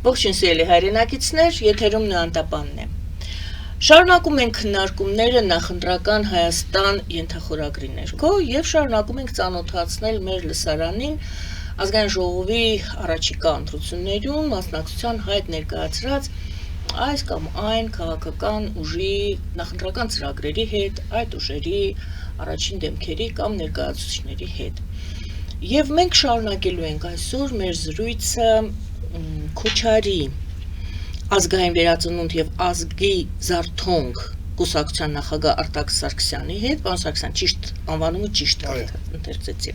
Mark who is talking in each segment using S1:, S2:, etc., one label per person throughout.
S1: Ողջույն սիրելի հայրենակիցներ, եթերում Նոյանտապանն է։ Շարունակում ենք քննարկումները նախընտրական Հայաստան ենթախորագրի ներքո եւ շարունակում ենք ծանոթացնել մեր լսարանին Ազգային ժողովի առաջիկա ընտրություններում մասնակցության հայտ ներկայացրած այս կամ այն քաղաքական ուժի նախընտրական ծրագրերի հետ, այդ ուժերի առաջին դեմքերի կամ ներկայացուցիչների հետ։ Եվ մենք շարունակելու ենք այսօր մեր զրույցը Քոչարի ազգային վերածնունդ եւ ազգի զարթոնք կուսակցության նախագահ Արտակ Սարգսյանի հետ, պարոն Սարգսյան, ճիշտ անվանումը ճիշտ ընթերցեցի։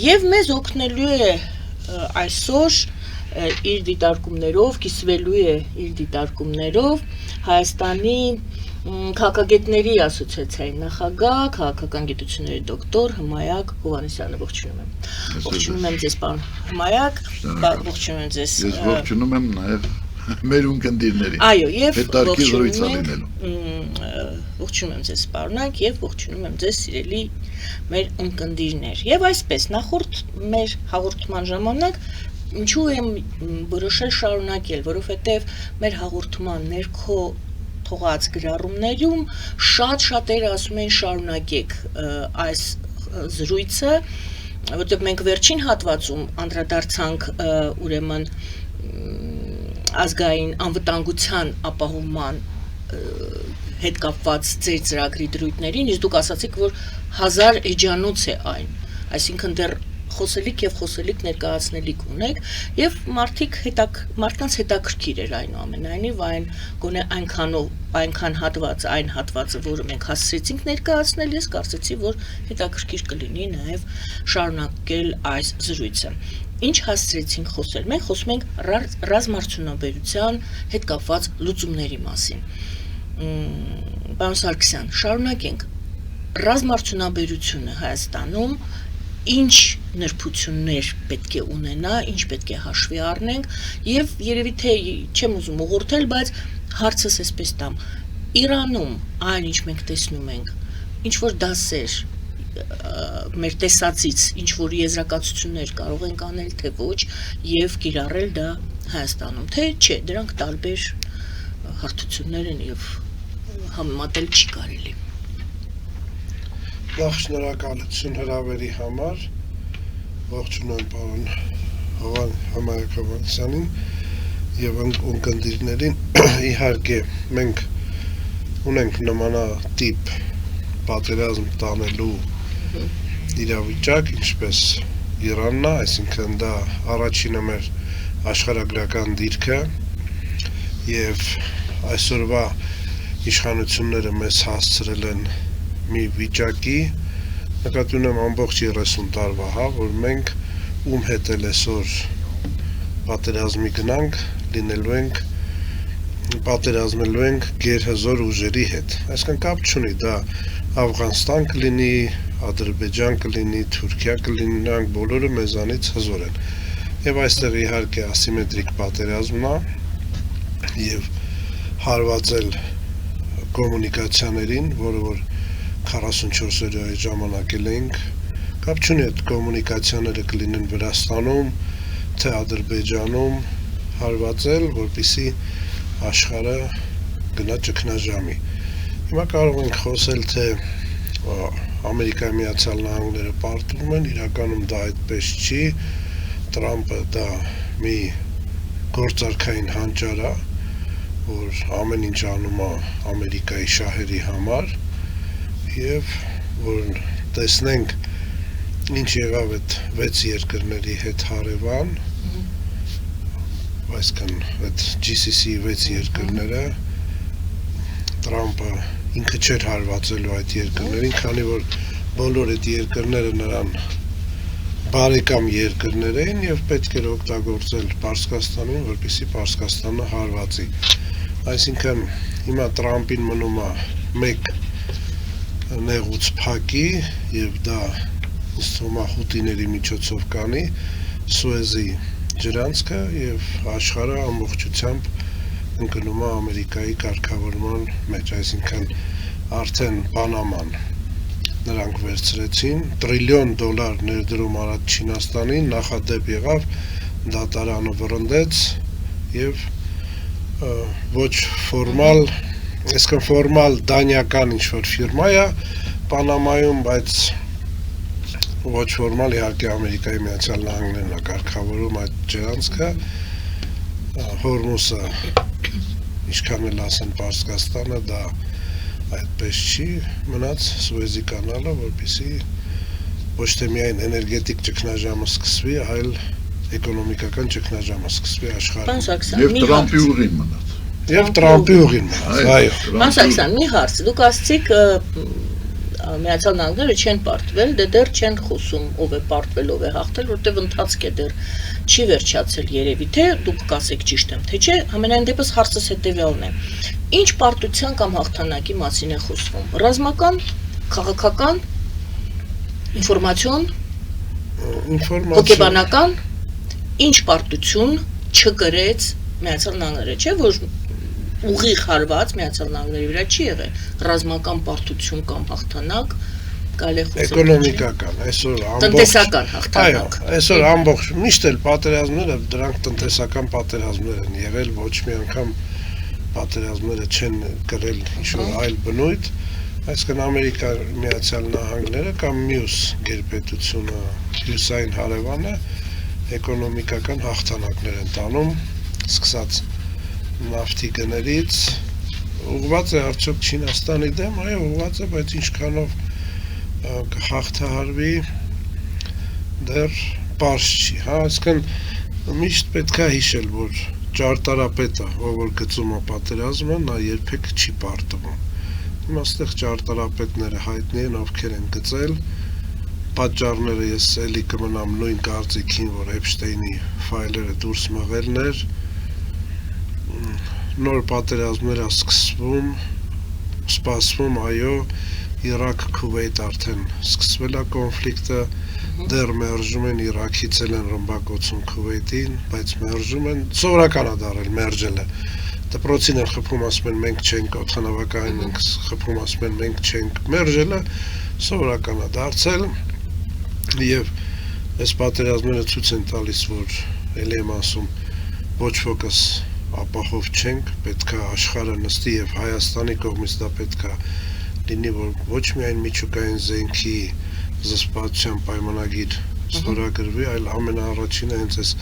S1: Եվ մեզ օգնելու է այսօր իր դիտարկումներով, կիսվելու է իր դիտարկումներով Հայաստանի քաղաքագետների ասոցիացիայի նախագահ, քաղաքական գիտությունների դոկտոր Հմայակ Հովհաննիսյանը, ողջունում եմ։ Ողջունում եմ ձեզ, պարոն Հմայակ, ողջունում եմ ձեզ։
S2: Ես ողջունում եմ նաև մեր ունկնդիրներին։
S1: Այո, եւ
S2: ողջունում
S1: եմ ձեզ, պարոնակ, եւ ողջունում եմ ձեզ, սիրելի մեր ունկնդիրներ։ Եվ այսպես, նախորդ մեր հաղորդման ժամանակ ինչու եմ որոշել շարունակել, որովհետեւ մեր հաղորդման ներքո թողած գրառումներում շատ-շատերը ասում են շարունակեք այս զրույցը, որտեղ մենք վերջին հատվածում անդրադարձանք ուրեմն ազգային անվտանգության ապահովման հետ կապված ձեր ծրագրի դրույթներին, իսկ դուք ասացիք, որ 1000 էջանոց է այն, այսինքն դեռ խոսելիք եւ խոսելիք ներկայացնելիք ունեք եւ մարդկանց հետաքրքիր էր այնուամենայնիվ այն գոնե այնքան հատված այն հատվածը, որը մենք հասցրեցինք ներկայացնել, ես կարծեցի, որ հետաքրքիր կլինի նաեւ շարունակել այս զրույցը։ Ինչ հասցրեցինք խոսել։ Մենք խոսում ենք ռազմարդյունաբերության հետ կապված լուծումների մասին։ Պարոն Սարգսյան, շարունակենք։ Ռազմարդյունաբերությունը Հայաստանում ինչ նրբություններ պետք է ունենա, ինչ պետք է հաշվի առնենք եւ երևի թե չեմ ուզում ուղղորդել, բայց հարցս էսպես տամ։ Իրանում այն ինչ մենք տեսնում ենք, ինչ որ դասեր մեր տեսածից ինչ որ եզրակացություններ կարող ենք անել թե ոչ եւ կիրառել դա Հայաստանում, թե չէ, դրանք տարբեր հարթություններ են եւ համեմատել չի կարելի։
S3: Նախ շնորհակալություն հրավերի համար, ողջունում պարոն Հմայակ Հովհաննիսյանին եւ ունկնդիրներին, իհարկե մենք ունենք նմանատիպ պատերազմ տանելու իրավիճակ, ինչպես Իրանն է, այսինքն դա առաջինը մեր աշխարհագրական դիրքը եւ այսօրվա իշխանությունները մեզ հասցրել են մի վիճակի, նկատի ունեմ ամբողջ 30 տարվա, որ մենք ում հետ էլ այսօր պատերազմի գնանք, պատերազմելու ենք գերհզոր ուժերի հետ, այսինքն կապ չունի, դա Աֆղանստան կլինի, Ադրբեջան կլինի, Թուրքիա կլինի, նրանք բոլորը մեզանից հզոր են եւ այստեղ իհարկե ասիմետրիկ պատերազմն է եւ հարվածել կոմունիկացիաներին, որը որ 44 օրյա ժամանակել ենք, կապ չունի այդ կոմունիկացիաները կլինեն Վրաստանում, թե Ադրբեջանում հարվածել, որպեսզի աշխարհը գնա ճգնաժամի։ Հիմա կարող ենք խոսել, թե Ամերիկայի Միացյալ Նահանգները պարտվում են, իրականում դա այդպես չի, Տրամպը դա մի գործարքային հանճար է, որ ամեն ինչ անում է Ամերիկայի շահերի համար եւ որ տեսնենք ինչ եղավ այդ 6 երկրների հետ հարևան, այսինքն այդ GCC 6 երկրները Տրամպը ինքը չէր հարվածելու այդ երկրներին, քանի որ բոլոր այդ երկրները նրան բարեկամ երկրներ էին եւ պետք էր օգտագործել Պարսկաստանին, որպեսզի Պարսկաստանը հարվածի։ Այսինքն հիմա Տրամպին մնում է մեկ նեղուց փակի եւ դա հութիների միջոցով կանի Սուեզի ջրանցքը եւ աշխարհը ամբողջությամբ ընկնում է Ամերիկայի կարգավորման մեջ, այսինքն արդեն Պանաման նրանք վերցրեցին, $1 տրիլիոն ներդրում արած Չինաստանին, նախադեպ եղավ, դատարանը վռնդեց եւ ոչ ֆորմալ, այսքան ֆորմալ դանիական ինչ-որ ֆիրմա է Պանամայում, բայց ոչ ֆորմալ իհարկե Ամերիկայի Միացյալ Նահանգներն է կարգավորում այդ ջրանցքը, Հորմուսը, ինչքան էլ ասեն Պարսկաստանը, դա այդպես չի, մնաց Սուեզի կանալը, որպեսզի ոչ թե միայն էներգետիկ ճգնաժամը սկսվի, այլ էկոնոմիկական ճգնաժամը սկսվի աշխարհում։
S2: Եվ Տրամպի ուղին մնաց։
S3: Եվ Տրամպի ուղին մնաց, այո։
S1: Մանսակսան, մի հարց, դուք ասացիք Միացյալ Նահանգները չեն պարտվել, դեռ չեն խոսում ով է պարտվել, ով է հաղթել, որտեղ ընթացք է դեռ չի վերջացել երևի, թե դուք կասեք ճիշտ եմ, թե չէ, ամենայն դեպս հարցս հետևյալն է։ Ինչ պարտության կամ հաղթանակի մասին է խոսվում։ Ռազմական, քաղաքական, ինֆորմացիոն, հոգեբանական, ինչ պարտություն չկրեց Միացյալ Նահանգները, չէ՞ որ ուղիղ հարված Միացյալ Նահանգների վրա չի եղել ռազմական պարտություն կամ հաղթանակ, կարելի է խոսել
S3: էկոնոմիկական, այսօր ամբողջ
S1: տնտեսական հաղթանակ։
S3: Այո, այսօր ամբողջ միշտ էլ պատերազմները դրանք տնտեսական պատերազմներ են եղել, ոչ մի անգամ պատերազմները չեն կրել ինչ-որ այլ բնույթ, այսինքն Ամերիկա Միացյալ Նահանգները կամ մյուս գերպետությունը հյուսային հարևանը էկոնոմիկական հաղթանակներ են տանում, սկսած նավթի գներից, ուղղված է արդյոք Չինաստանի դեմ, այո, ուղղված է, բայց ինչքանով հաղթահարվի դեռ պարզ չի, հա, այսինքն միշտ պետք է հիշել, որ ճարտարապետը, ով որ գծում է պատերազմը, նա երբեք չի պարտվում։ Հիմա այստեղ ճարտարապետները հայտնի են, ովքեր են գծել, պատճառները ես էլի կմնամ նույն կարծիքին, որ Էփշտեյնի ֆայլերը դուրս մղելն էր, նոր պատերազմներ է սպասվում, այո, Իրաք-Քուվեյթ արդեն սկսվել է կոնֆլիկտը, դեռ մերժում են Իրաքից էլ են ռմբակոծում Քուվեյթին, բայց մերժում են, սովորական է դարել մերժելը, դպրոցին են խփում ասում են մենք չենք, օդանավակայանին ենք խփում ասում են մենք չենք, մերժելը սովորական է դարձել եւ այս պատերազմները ցույց են տալիս, որ ելի եմ ասում ոչ ոքս ապահով չենք, պետք է աշխարհը նստի եւ Հայաստանի կողմից դա պետք է լինի, որ ոչ միայն միջուկային զենքի զսպվածության պայմանագիր ստորագրվի, այլ ամենաառաջինը հենց այս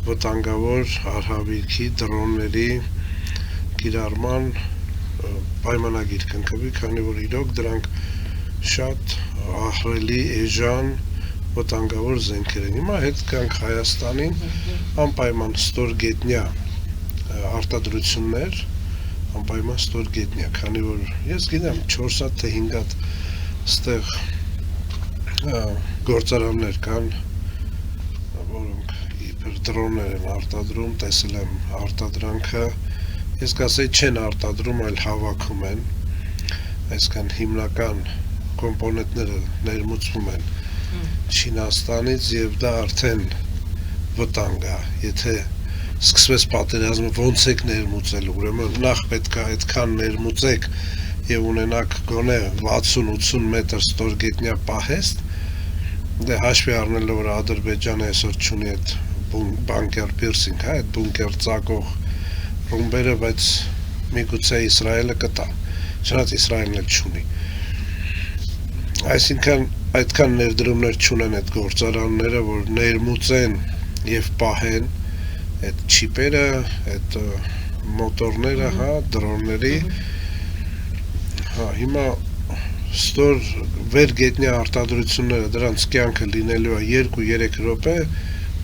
S3: վտանգավոր արհավիրքի դրոնների կիրառման պայմանագիր կնքվի, քանի որ իրոք դրանք շատ ահռելի, էժան, վտանգավոր զենքեր են։ Հիմա հետ կանք Հայաստանին անպայման ստորգետնյա արտադրություններ, անպայման ստորգետնյա, քանի որ ես գիտեմ 4 հատ թե 5 հատ ստեղ գործարաններ կան, որոնք իբր դրոններ են արտադրում, տեսել եմ արտադրանքը, ես կասեի չեն արտադրում, այլ հավաքում են, այսքան հիմնական կոմպոնենտները ներմուծվում են Չինաստանից եւ դա արդեն վտանգ է, եթե սկսվեց պատերազմը ոնց եք ներմուծել, ուրեմն նախ պետք է այդքան ներմուծեք եւ ունենաք գոնե 60-80 մետր ստորգետնյա պահեստ, դե հաշվի առնելով որ Ադրբեջանը այսօր չունի այդ բանկեր պիրսինգ, հա, այդ բունկեր ծակող ռումբերը, բայց միգուցե Իսրայելը կտա, չնայած Իսրայելն էլ չունի։ Այսինքն այդքան ներդրումներ չունեն այդ գործարանները, որ ներմուծեն եւ պահեն այդ չիպերը, այդ մոտորները, հա, դրոնների, հա, հիմա ստոր վերգետնյա արտադրությունները, դրանց կյանքը լինելու է 2-3 րոպե,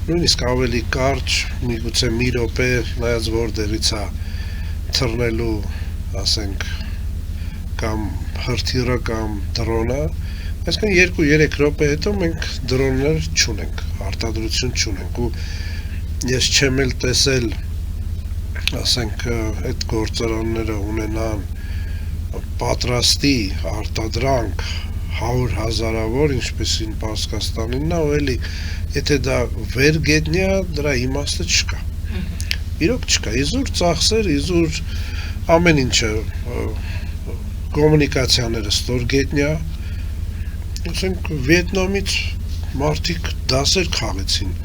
S3: նույնիսկ ավելի կարճ, միգուցե մի րոպե, նայած որտեղից է թռնելու, ասենք, կամ հրթիռը կամ դրոնը, այսինքն 2-3 րոպե հետո մենք դրոններ չունենք, արտադրություն չունենք ու ես չեմ էլ տեսել, ասենք, այդ գործարանները ունենան պատրաստի արտադրանք 100,000-ավոր, ինչպեսին Պարսկաստանին նա, ու էլի, եթե դա վերգետնյա, դրա իմաստը չկա։ Իրոք չկա, իզուր ծախսեր, իզուր ամեն ինչը, կոմունիկացիաները ստորգետնյա, ասենք, Վիետնամից մարդիկ դասեր խաղեցին,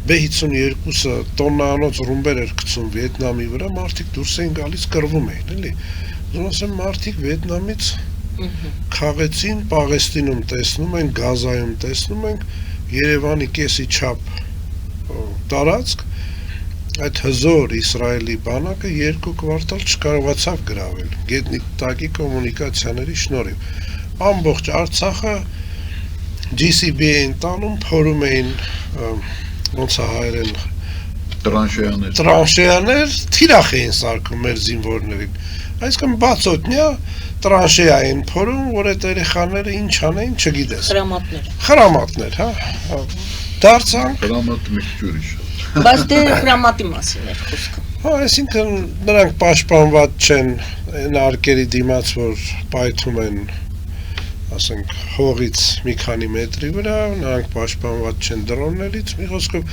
S3: B-52-ը տոննանոց ռումբեր էր գցում Վիետնամի վրա, մարդիկ դուրս էին գալիս կռվում էին, էլի։ Ուզում ասեմ, մարդիկ Վիետնամից քաղեցին, Պաղեստինում տեսնում ենք, Գազայում տեսնում ենք, Երևանի կեսի չափ տարածք, այդ հզոր Իսրայելի բանակը 2 կվարտալ չկարողացավ գրավել գետնի կոմունիկացիաների շնորհիվ։ Ամբողջ Արցախը GCB էին տանում, փորում էին ոնց է հայերեն տրանշեաներ, թիրախ էին սարքում մեր զինվորներին։ Այսինքն բացօտնյա տրանշեա էին փորում, որ այդ երեխաները ինչ անեին, չգիտես։ Խրամատներ, հա։ Դարձանք
S2: Խրամատը մի քիչ ուրիշ։
S1: Բայց դե խրամատի մասին էր խոսքը։
S3: Հա, այսինքն նրանք պաշտպանված չեն այն արկերի դիմաց, որ պայթում են, ասենք, հողից մի քանի մետրի վրա, նրանք պաշտպանված չեն դրոններից, մի խոսքով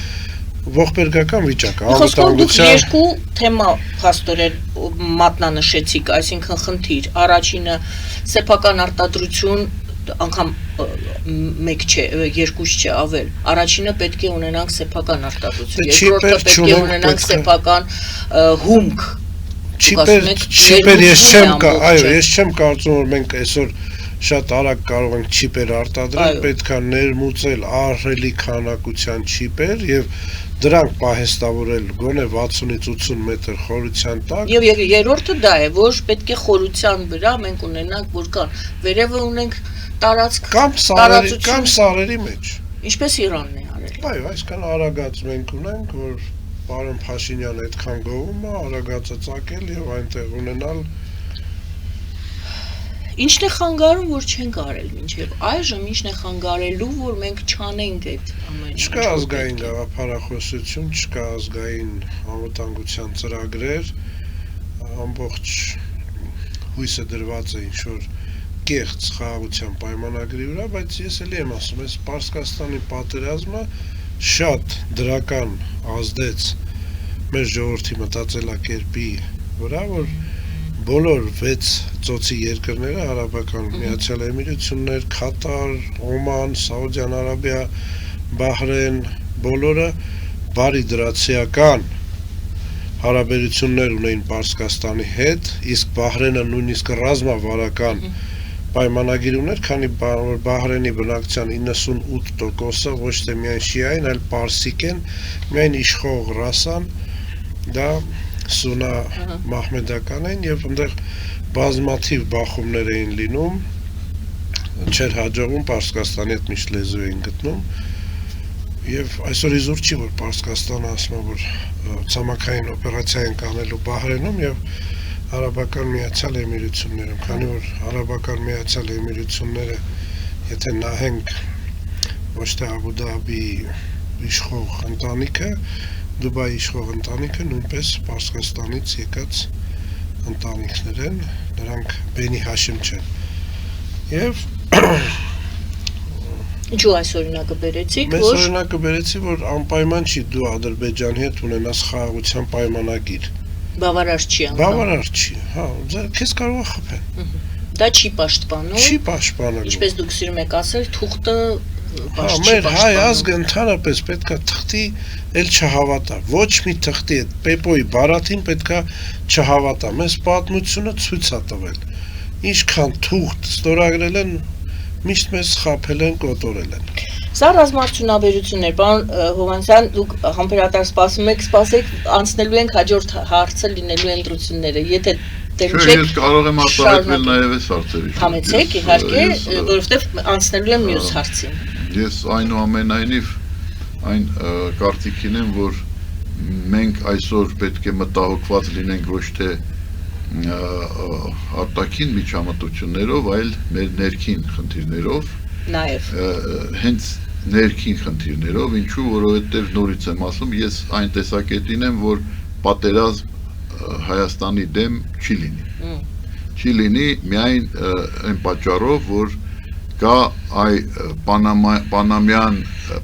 S3: ողբերգական վիճակ է,
S1: անվտանգության։ Դուք 2 թեմա փաստորեն մատնանշեցիք, այսինքն խնդիր։ Առաջինը սեփական արտադրություն, անգամ 1 չէ, 2 չէ, ավել։ Առաջինը պետք է ունենանք սեփական արտադրություն, երկրորդը պետք է ունենանք սեփական հումք։ Չիպեր ես չեմ կարծում, որ մենք այսօր շատ արագ կարող ենք չիպեր արտադրել, պետք է ներմուծել ահռելի քանակության չիպեր եւ դրանք պահեստավորել գոնե 60-ից 80 մետր խորության տակ։ Եվ երրորդը դա է, որ պետք է խորության վրա մենք ունենանք որքան վերևը ունենք տարածք կամ սարերի մեջ։ Ինչպես Իրանն է արել։ Այո, այսքան արագած մենք ունենք, որ պարոն Փաշինյանը այդքան գովում է, արագածը ծակել եւ այնտեղ ունենալ։ Ինչն է խանգարում, որ չենք արել մինչև այժմ, ինչն է խանգարելու, որ մենք չանենք այդ ամենը։ Չկա ազգային գաղափարախոսություն, չկա ազգային անվտանգության ծրագրեր, ամբողջ հույսը դրված է ինչ-որ կեղծ խաղաղության պայմանագրի վրա, բայց ես էլի եմ ասում, այս Պարսկաստանի պատերազմը շատ դրական ազդեց մեր ժողովրդի մտածելակերպի վրա, որ բոլոր 6 ծոցի երկրները, Արաբական Միացյալ Էմիրություններ, Քատար, Օման, Սաուդյան Արաբիա, Բահրեյն, բոլորը բարի դրացիական հարաբերություններ ունեին Պարսկաստանի հետ, իսկ Բահրեյնը նույնիսկ ռազմավարական պայմանագիր ուներ, քանի որ Բահրեյնի բնակչության 98%-ը ոչ թե միայն շիա են, այլ պարսիկ են, միայն իշխող ռասան, դա Սունա մահմեդական են եւ այնտեղ բազմաթիվ բախումներ էին լինում, չէր հաջողվում Պարսկաստանի հետ միշտ լեզու էին գտնում եւ այսօր իզուր չի որ Պարսկաստանը ասում է որ ցամաքային օպերացիա են կանելու Բահրեյնում եւ Արաբական Միացյալ Էմիրություններում, քանի որ Արաբական Միացյալ Էմիրությունները եթե նահենք ոչ թե Աբու Դաբի իշխող ընտանիքը Դուբայի իշխող ընտանիքը նույնպես Պարսկաստանից եկած ընտանիքներ են, նրանք Բենի Հաշիմ չեն։ Եվ ինչու այս օրինակը բերեցիք, որ
S3: Այս օրինակը բերեցի, որ անպայման չի դու Ադրբեջանի հետ ունենաս խաղաղության պայմանագիր։
S1: Բավարար չի անգամ։
S3: Բավարար չի, հա, քեզ կարող է խփեն։
S1: Դա չի պաշտպանում։
S3: Չի պաշտպանում։
S1: Ինչպես դուք սիրում եք ասել, թուղթը
S3: մեր հայ ազգը ընդհանրապես պետքա թղթի էլ չհավատա, ոչ մի թղթի այդ Պեպոյի բարաթին պետքա չհավատա, մեզ պատմությունը ցույց է տվել, ինչքան թուղթ ստորագրել են, միշտ մեզ խաբել են, կոտորել են։
S1: Սա ռազմարտությունաբերություններ, պարոն Հովհաննիսյան, դուք համբերատար սպասում եք, սպասեք, անցնելու ենք հաջորդ հարցը լինելու ընտրությունները, եթե
S2: Ես կարող եմ արտահայտվել նաև այս հարցերի։
S1: Համեցեք, իհարկե, որովհետև անցնելու եմ մյուս հարցին։
S2: Ես այնուամենայնիվ այն կարծիքին եմ, որ մենք այսօր պետք է մտահոգված լինենք ոչ թե արտաքին միջամտություններով, այլ մեր ներքին խնդիրներով։
S1: Նաև։
S2: Հենց ներքին խնդիրներով, ինչու, որովհետև նորից եմ ասում, ես այն տեսակետին եմ, որ պատերազմ Հայաստանի դեմ չի լինի։ Չի լինի միայն այն պատճառով, որ կա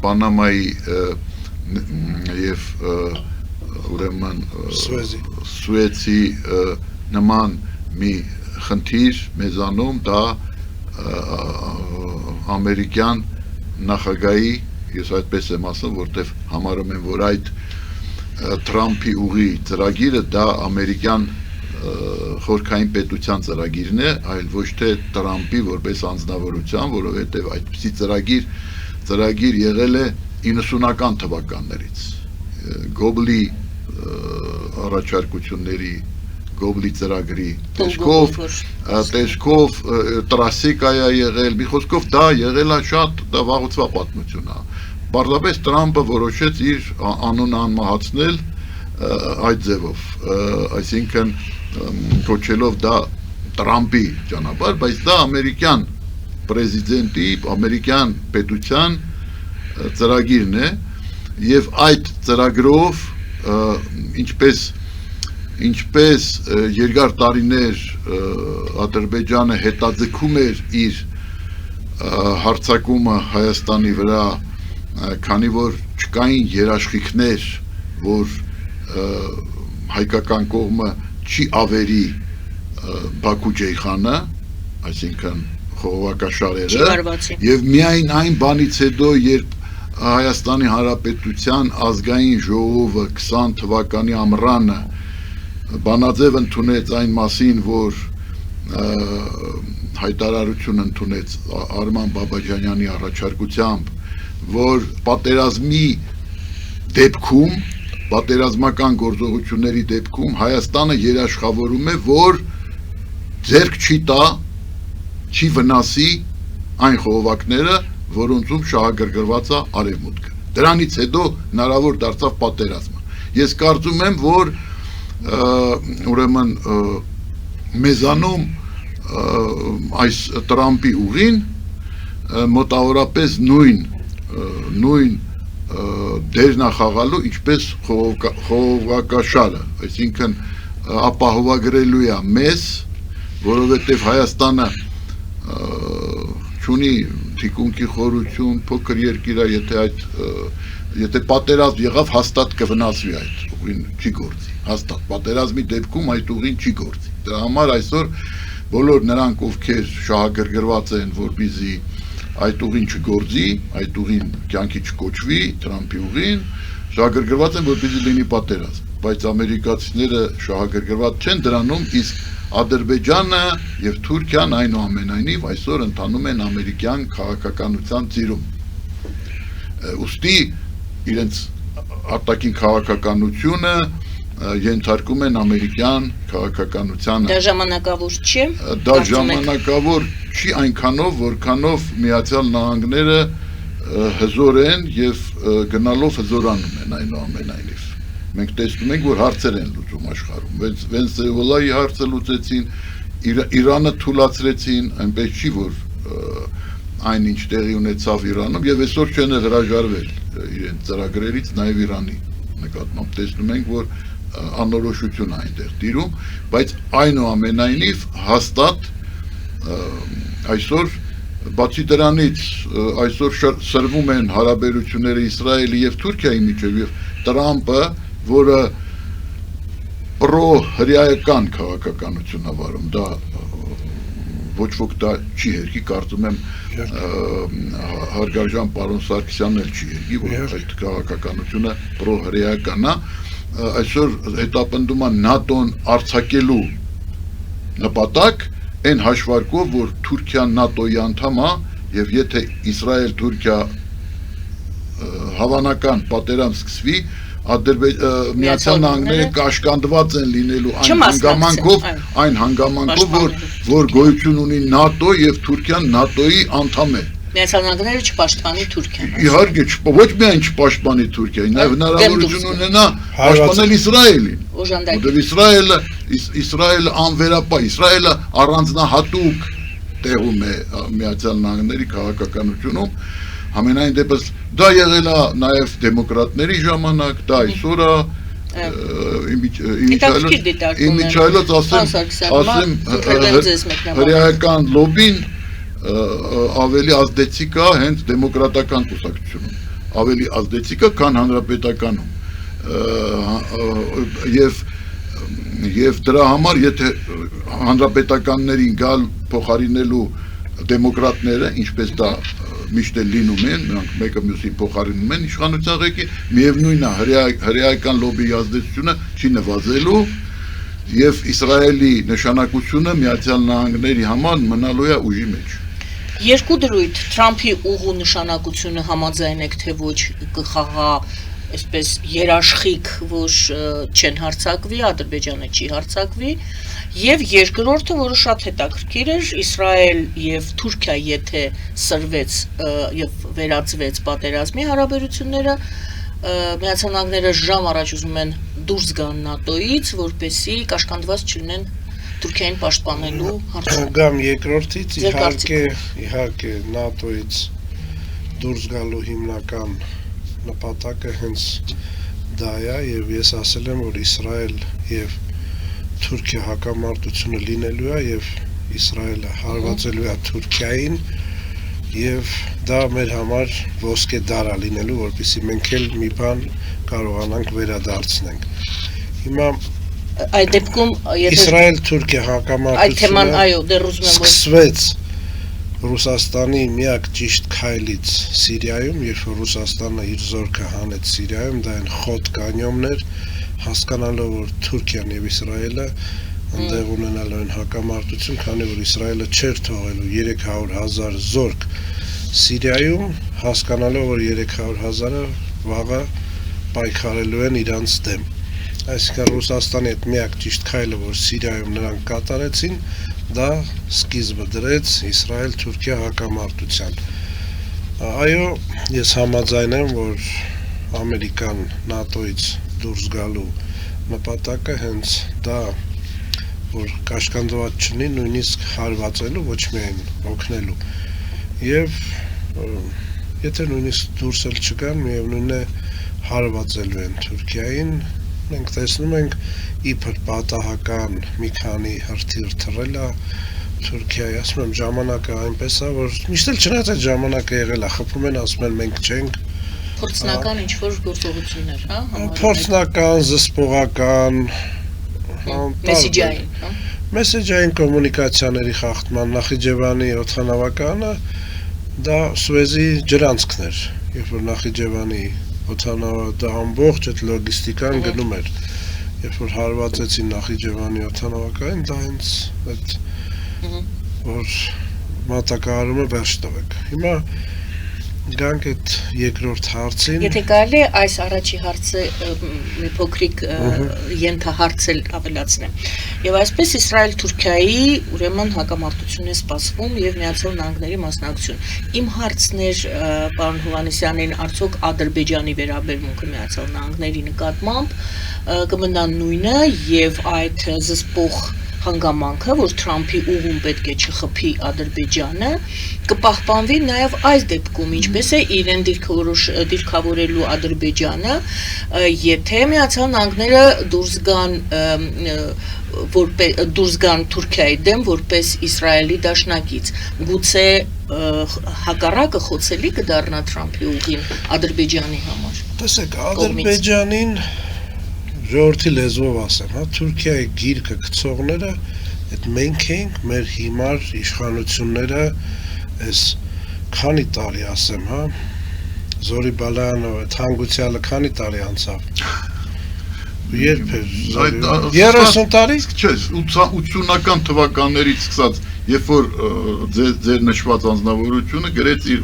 S2: Պանամայի եւ ուրեմն Սուեծի նման մի խնդիր մեզանում դա ամերիկյան նախագահի ես այդպես եմ ասում, որտեվ համարում եմ, որ այդ Թրամփի ուղի ծրագիրը դա ամերիկյան խորհրդային պետության ծրագիրն է, այլ ոչ թե Թրամփի որպես անձնավորության, որովհետև այդպիսի ծրագիր եղել է 90-ական թվականներից Գոբլի առաջարկությունների Գոբլի ծրագրի տեսքով տրասիկայա եղել, մի խոսքով դա եղել է շատ վաղուց պատմություն է։ Պարզապես Թրամփը որոշեց իր անունը անմահացնել այդ ձևով, այսինքն կոչելով դա Թրամփի ճանապարհ, բայց դա ամերիկյան պրեզիդենտի, ամերիկյան պետության ծրագիրն է եւ այդ ծրագրով ինչպես երկար տարիներ Ադրբեջանը հետաձգում էր իր հարձակումը Հայաստանի վրա, քանի որ չկային երաշխիքներ, որ հայկական կողմը չի ավերի Բաքու Ջեյխանը, այսինքն խողովակաշարերը, եւ միայն այն բանից հետո, երբ Հայաստանի Հանրապետության ազգային ժողովը 20 թվականի ամռանը բանաձև ընդունեց այն մասին, որ հայտարարություն ընդունեց Արման Բաբաջանյանի առաջարկությամբ, որ պատերազմի դեպքում, պատերազմական գործողությունների դեպքում Հայաստանը երաշխավորում է, որ ձեռք չի տա, չի վնասի այն խողովակները, որոնցում շահագրգռված է Արևմուտքը։ Դրանից հետո հնարավոր դարձավ պատերազմը։ Ես կարծում եմ, որ ուրեմն մեզանում այս Թրամփի ուղին մոտավորապես նույն դերն է խաղալու, ինչպես խողովակաշարը, այսինքն ապահովագրելու է մեզ, որովհետև Հայաստանը չունի թիկունքի խորություն, փոքր երկիր է, եթե պատերազմ եղավ, հաստատ կվնասվի այդ ուղին չի գործի, հաստատ պատերազմի դեպքում այդ ուղին չի գործի։ Դրա համար այսօր բոլոր նրանք, ովքեր շահագրգռված են, որպեսզի այդ ուղին չգործի, այդ ուղին կյանքի չկոչվի, Թրամփի ուղին, շահագրգռված են, որպեսզի լինի պատերազմ, բայց ամերիկացիները շահագրգռված չեն դրանում, իսկ Ադրբեջանը եւ Թուրքիան այնուամենայնիվ այսօր ընթանում են ամերիկյան քաղաքականության ծիրում։ Ուստի իրենց արտաքին քաղաքականությունը ենթարկում են ամերիկյան քաղաքականությանը։
S1: Դա ժամանակավոր չի։
S2: Դա ժամանակավոր չի այնքանով, որքանով Միացյալ Նահանգները հզոր են եւ գնալով հզորանում են այնուամենայնիվ։ Մենք տեսնում ենք, որ հարցեր են լուծում աշխարհում։ Վենեսուելայի հարցը լուծեցին, Իրանը թուլացրեցին, այնպես չի, որ այնինչ տեղի ունեցավ Իրանում եւ այսօր չեն հրաժարվել իրենց ծրագրերից նաեւ Իրանի նկատմամբ։ Տեսնում ենք, որ անորոշություն է այնտեղ տիրում, բայց այնուամենայնիվ հաստատ այսօր բացի դրանից այսօր սրվում են հարաբերությունները Իսրայելի եւ Թուրքիայի միջեւ եւ Թրամփը, որը պրո-հրեական քաղաքականություն ավարում, դա ոչ ոք դա չի հերկի, կարծում եմ հարգարժան պարոն Սարգսյանն էլ չի հերկի, որ այդ քաղաքականությունը պրո-հրեական է, այսօր հետապնդում է ՆԱՏՕ-ն արձակելու նպատակ, այն հաշվարկով, որ Թուրքիան ՆԱՏՕ-ի անդամ է, եւ եթե Իսրայել-Թուրքիա հավանական պատերազմ սկսվի, Միացյալ Նահանգները կաշկանդված են լինելու այն հանգամանքով, որ գոյություն ունի ՆԱՏՕ եւ Թուրքիան ՆԱՏՕ-ի անդամ է։
S1: Միացյալ Նահանգները չպաշտպանի Թուրքիան։
S2: Իհարկե, ոչ միայն չպաշտպանի Թուրքիային, նաեւ հնարավորություն ունենա պաշտպանել Իսրայելին։ Որտեղ Իսրայելը անվերապահ, Իսրայելը առանձնահատուկ տեղում է Միացյալ Նահանգների քաղաքականությունում։ Համենայն դեպս դա եղել է նաև դեմոկրատների ժամանակ, դա այսօր իմիջայլոց ասեմ հրեական լոբին ավելի ազդեցիկ է հենց դեմոկրատական կուսակցությունում, ավելի ազդեցիկ է, քան հանրապետականում, եւ դրա համար եթե հանրապետականներին գալ փոխարինելու դեմոկրատները, ինչպես դա միշտ էլ լինում են, նրանք մեկը մյուսին փոխարինում են իշխանության ղեկին, միևնույնն է հրեական լոբիի ազդեցությունը չի նվազելու եւ Իսրայելի նշանակությունը Միացյալ Նահանգների համար մնալու է ուժի մեջ։
S1: Երկու դրույթ Թրամփի ուղու նշանակությունը համաձայնեք թե ոչ կխաղա այսպես երաշխիք, որ չեն հարձակվի, Ադրբեջանը չի հարձակվի, եւ երկրորդը, որը շատ հետաքրքիր էր, Իսրայել եւ Թուրքիա եթե սրվեց եւ վերածվեց պատերազմի հարաբերությունները, Միացյալ Նահանգները ժամ առաջ ուզում են դուրս գան ՆԱՏՕ-ից, որպեսզի կաշկանդված չլինեն Թուրքիային պաշտպանելու հարցում։
S3: Գամ երկրորդից իհարկե ՆԱՏՕ-ից դուրս գալու հիմնական նպատակը հենց դա է եւ ես ասել եմ, որ Իսրայել եւ Թուրքիա հակամարտությունը լինելու է եւ Իսրայելը հարվածելու է Թուրքիային եւ դա մեր համար ոսկե դար է լինելու, որպեսզի մենք էլ մի բան կարողանանք վերադարձնենք։ Հիմա
S1: այդ դեպքում
S3: Իսրայել-Թուրքիա հակամարտությունը սկսվեց Ռուսաստանի միակ ճիշտ քայլից Սիրիայում, երբ որ Ռուսաստանը իր զորքը հանեց Սիրիայում, դա այն խոտ կանյոմն էր, հասկանալով, որ Թուրքիան եւ Իսրայելը ընդեղ ունենալու են հակամարտություն, քանի որ Իսրայելը չէր թողելու 300,000 զորք Սիրիայում, հասկանալով, որ 300,000-ը վաղը պայքարելու են իրանց դեմ։ Այսինքն Ռուսաստանի այդ միակ ճիշտ քայլը, որ Սիրիայում նրանք կատարեցին, դա սկիզբը դրեց Իսրայել-Թուրքիա հակամարտության։ Այո, ես համաձայն եմ, որ Ամերիկան ՆԱՏՕ-ից դուրս գալու նպատակը հենց դա, որ կաշկանդված չլինի, նույնիսկ հարվածելու, ոչ միայն օգնելու։ Եվ եթե նույնիսկ դուրս էլ չգան, միևնույնն է հարվածելու են Թուրքիային, մենք տեսնում ենք իբր պատահական մի քանի հրթիռ թռել է Թուրքիայի, ասում եմ ժամանակը այնպես է, որ միշտ էլ չնայած այդ ժամանակը եղել է, խփում են, ասում են մենք չենք։
S1: Փորձնական ինչ-որ գործողություններ, հա,
S3: փորձնական, զսպողական, մեսեջային կոմունիկացիաների խախտման, Նախիջևանի օդանավականը դա Սուեզի ջրանցքն էր, երբ որ Նախիջևանի օդանավակը ամբողջ այդ լոգիստիկան գնում էր, երբ որ հարվածեցին Նախիջևանի օդանավակային, դա հենց այդ որ մատակարարումը վերջ տվեք։ Հիմա գանք այդ երկրորդ հարցին։
S1: Եթե կարելի է այս առաջի հարցը մի փոքրիկ ենթահարցել ավելացնեմ։ Եվ այսպես Իսրայել-Թուրքիայի ուրեմն հակամարտություն է սպասվում եւ Միացյալ Նահանգների մասնակցություն։ Իմ հարցն էր պարոն Հովհաննիսյանին, արդյոք Ադրբեջանի վերաբերմունքը Միացյալ Նահանգների նկատմամբ կմնա նույնը եւ այդ զսպող հանգամանքը, որ Թրամփի ուղում պետք է չխփի Ադրբեջանը, կպահպանվի նաև այս դեպքում, ինչպես է իրեն դիրքավորելու Ադրբեջանը, եթե Միացյալ Նահանգները դուրս գան Թուրքիայի դեմ որպես Իսրայելի դաշնակից, գուցե հակառակը խոցելի կդառնա Թրամփի ուղին Ադրբեջանի համար։
S3: Տեսեք, Ադրբեջանին ժողովրդի լեզվով ասեմ, հա, Թուրքիայի գիրկը գցողները այդ մենք ենք, մեր հիմար իշխանությունները այս քանի տարի ասեմ, հա, Զորի Բալայանով այդ հանգուցյալը քանի տարի անցավ։ Երբ էր 30 տարի?
S2: Չէ, 80-ական թվականներից սկսած, երբ որ ձեր նշված անձնավորությունը գրեց իր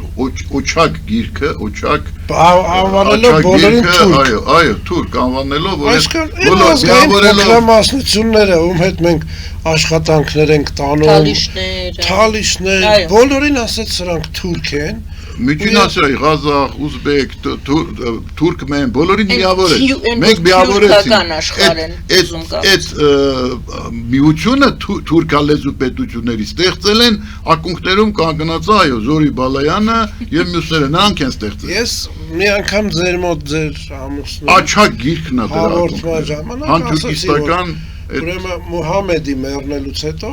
S2: օչակ գիրքը, օչակ
S3: անվանելով բոլորին թուրք։
S2: Այո, թուրք անվանելով,
S3: բոլոր մասնությունները, ում հետ մենք աշխատանքներ ենք տանում, թալիշներ, բոլորին ասեց սրանք թուրք են։
S2: Միջինասիայի Ղազախ, ուզբեկ, թուրքմեն, բոլորին միավորեց։ Մենք միավորեցին։ Այդ միությունը թուրքալեզու պետությունների ստեղծել են ակունքներում կանգնած այո Զորի Բալայանը եւ մյուսները նրանք են ստեղծել։
S3: Ես մի անգամ ձեր մոտ ձեր ամուսնու
S2: աչակ գիրքն է դրա
S3: հանդուրքիստական ուրեմն Մուհամեդի մեռնելուց հետո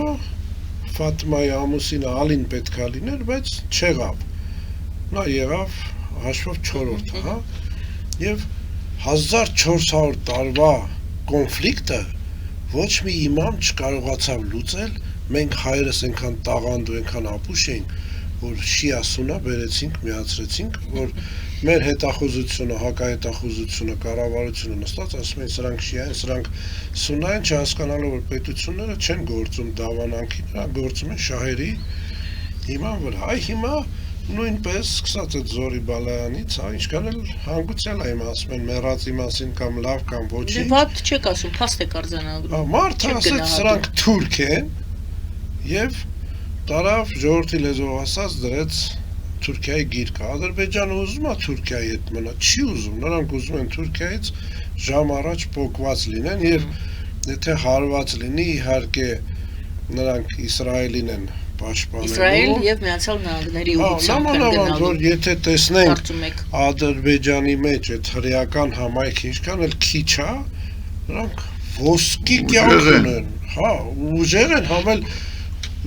S3: Ֆաթմայի ամուսինը Ալին պետքա լիներ, բայց չեղավ։ Նա եղավ հաշվով 4-րդը, հա, և 1400 տարվա կոնֆլիկտը ոչ մի իմամ չկարողացավ լուծել, մենք հայերս ենքան տաղանդ ու ենքան ապուշ էինք, որ շիասունա բերեցինք, միացրեցինք, որ մեր հետախուզությունը, հակահետախուզությունը, կառավարությունը նստած ասում են սրանք շիա են, սրանք սուննա են, չհասկանալով որ պետությունները չեն գործում դավանանքի, նրանք գործում են շահերի հիման վրա։ Այ հիմա նույնպես սկսած այդ Զորի Բալայանից, ինչքան էլ հանգուցել եմ ասում են մեռածի մասին կամ լավ կամ ոչինչ։
S1: Դե ված չեք ասում, փաստ եք արձանագրում։
S3: Մարդը ասեց սրանք թուրք են եւ տարավ ժողովրդի լեզվով ասած դրեց Թուրքիայի գիրկը։ Ադրբեջանը ուզում է Թուրքիայի հետ մնա, չի ուզում, նրանք ուզում են Թուրքիայից ժամ առաջ փոկված լինեն եւ եթե հարված լինի իհարկե նրանք Իսրայելին են պաշտպանելու։
S1: Իսրայել եւ Միացյալ Նահանգների ուղղությամբ են
S3: գնալու։ Որ եթե տեսնենք
S1: Կարծում եք
S3: Ադրբեջանի մեջ այդ հրեական համայնքը ինչքան էլ քիչ է, նրանք ոսկի կյանք ունեն, հա, ուժեր են համել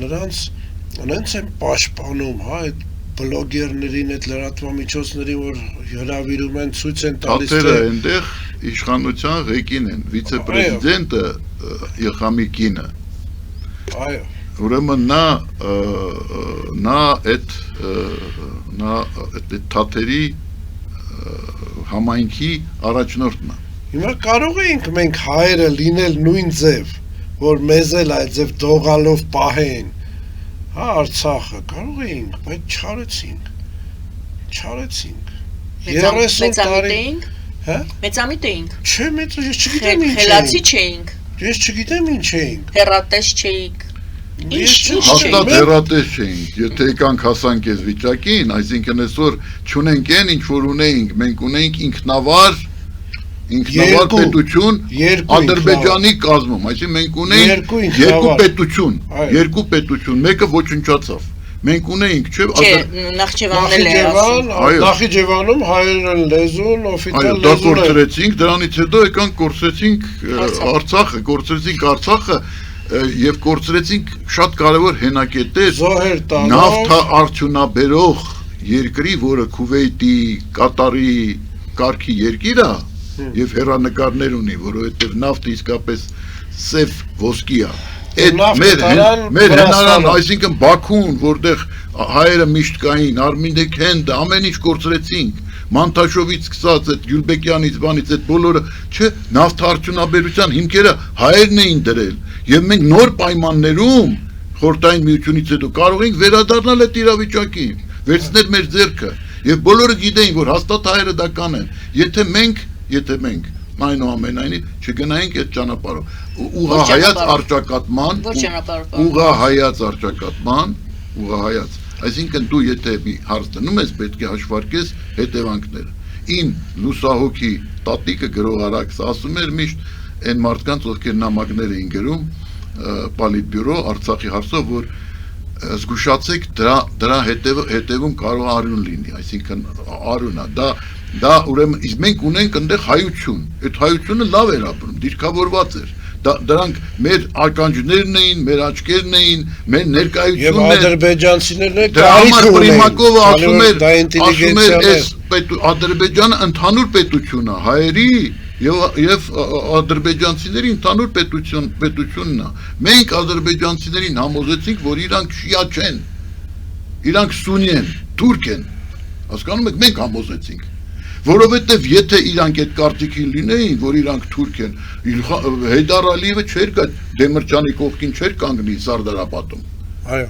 S3: նրանց նրանց են պաշտպանում, հա, այդ բլոգերներին, այդ լրատվամիջոցներին, որ հրավիրում են, ցույց են տալիս,
S2: Թաթերը այնտեղ իշխանության ղեկին են, վիցե-պրեզիդենտը Իլխամի կինը։
S3: Այո։
S2: Ուրեմն նա այդ թաթերի համայնքի առաջնորդն է։
S3: Հիմա կարող ենք մենք հայերը լինել նույն ձև, որ մեզ էլ այդ ձև դողալով պահեն, հա, Արցախը կարող էինք, բայց չարեցինք։ 30 տարի, հա?
S1: Մեծամիտ էինք։
S3: Չէ, մեծ ես չգիտեմ ինչ
S1: խելացի չէինք։
S3: Ես չգիտեմ ինչ էինք։
S1: Հեռատես չէինք։
S2: Հաստատ հեռատես չէինք, եթե եկանք հասանք այս վիճակին, այսինքն այսօր չունենք այն ինչ որ ունեինք, մենք ունեինք ինքնավար պետություն Ադրբեջանի կազմում, այսինքն մենք ունեինք երկու պետություն, մեկը ոչնչացավ։ Մենք ունեինք, չէ՞,
S3: Նախիջևանում հայերեն լեզուն, օֆիցիալ
S2: լեզուն։ Դա կորցրեցինք, դրանից հետո եկանք կորցրեցինք Արցախը եւ կորցրեցինք շատ կարեւոր հենակետեր նավթ արդյունաբերող երկրի, որը Քուվեյթի, Կատարի կարգի երկիր է եւ հեռանկարներ ունի, որովհետեւ նավթը իսկապես սև ոսկի է։ Այդ մեր հենարան, այսինքն Բաքուն, որտեղ հայերը միշտ կային, Արմինեքենդը, ամեն ինչ կորցրեցինք, Մանտաշովից սկսած այդ Գյուլբեկյանից, բանից այդ բոլորը, չէ, նավթարդյունաբերության հիմքերը հայերն էին դրել, եւ մենք նոր պայմաններում խորհրդային միությունից հետո կարող ենք վերադառնալ այդ իրավիճակին, վերցնել մեր ձեռքը, եւ բոլորը գիտեին, որ հաստատ հայերը դա կանեն, եթե մենք այնուամենայնիվ չգնայինք այդ ճանապարհով, ուղղահայաց Այսինքն դու եթե մի հարց դնում ես, պետք է հաշվարկես հետևանքները։ Ին լուսահոգի տատիկը գրողարակս ասում էր միշտ այն մարդկանց, ովքեր նամակներ էին գրում Պոլիտբյուրո Արցախի հարցով, որ զգուշացեք դրա հետևում կարող արյուն լինի, այսինքն արյունա, դա ուրեմն իսկ մենք ունենք այնտեղ հայություն, այդ հայությունը լավ էր ապրում, դիրքավորված էր։ Դրանք մեր ականջներն էին, մեր աչքերն էին, մեր ներկայությունն էր։
S3: Եվ ադրբեջանցիներն էլ
S2: դրա համար Պրիմակովը ասում էր, այս Ադրբեջանը ընդհանուր պետություն է, հայերի եւ ադրբեջանցիների ընդհանուր պետությունն է։ Մենք ադրբեջանցիներին համոզեցինք, որ իրանք շիա չեն, իրանք սունի են, թուրք են։ Հասկանում եք, մենք համոզեցինք։ Որովհետև եթե իրանք այդ կարծիքին լինեին, որ իրանք թուրք են, Հեյդար Ալիևը չէր գա Դեմիրճյանի կողքին չէր կանգնի Սարդարապատում։
S3: Այո,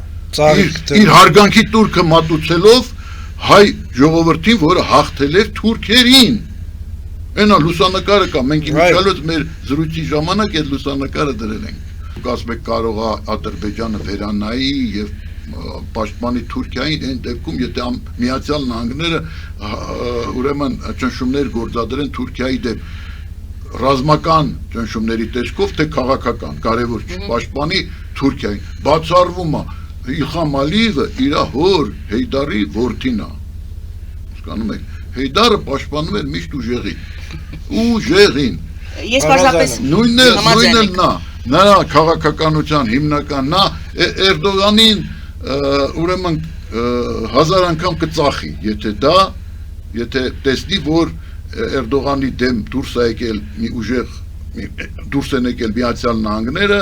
S2: իր հարգանքի տուրքը մատուցելով հայ ժողովրդին, որը հաղթել էր թուրքերին։ Այնա լուսանկարը կա, մենք իմիջիալոց մեր զրույցի ժամանակ այդ լուսանկարը դրել ենք։ Դուք ասում եք կարող է Ադրբեջանը վերանայի եւ պաշտպանի Թուրքիային, այն դեպքում եթե Միացյալ Նահանգները ուրեմն ճնշումներ գործադրեն Թուրքիայի դեմ ռազմական ճնշումների տեսքով, թե քաղաքական, կարևոր չի, պաշտպանի Թուրքիային, բացառվում է Իլխամ Ալիևը իր հոր Հեյդարի որդին է, հասկանում եք, Հեյդարը պաշտպանում էր միշտ ուժեղին,
S1: Ես պարզապես
S2: նույնն էլ նրա քաղաքականության հիմնական նա Էրդողանին ուրեմն 1000 անգամ կծախի, եթե տեսնի, որ Էրդողանի դեմ դուրս է եկել մի ուժեղ, դուրս են եկել Միացյալ Նահանգները,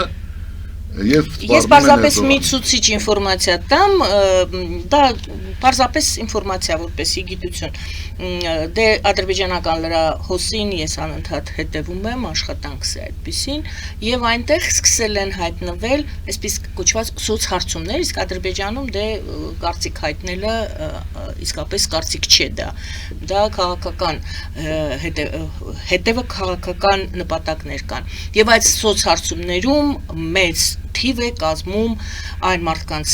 S1: Ես պարզապես մի ցուցիչ ինֆորմացիա տամ, դա պարզապես ինֆորմացիա որպեսի գիտություն։ Դե ադրբեջանական լրահոսին ես անընդհատ հետևում եմ, աշխատանքս է այդպիսին, եւ այնտեղ սկսել են հայտնվել այսպես կոչված սոցհարցումներ, իսկ Ադրբեջանում դե կարծիք հայտնելը իսկապես կարծիք չէ դա։ Դա քաղաքական հետևը քաղաքական նպատակներ կան։ Եվ այդ սոցհարցումներում մեծ թիվ է կազմում այն մարդկանց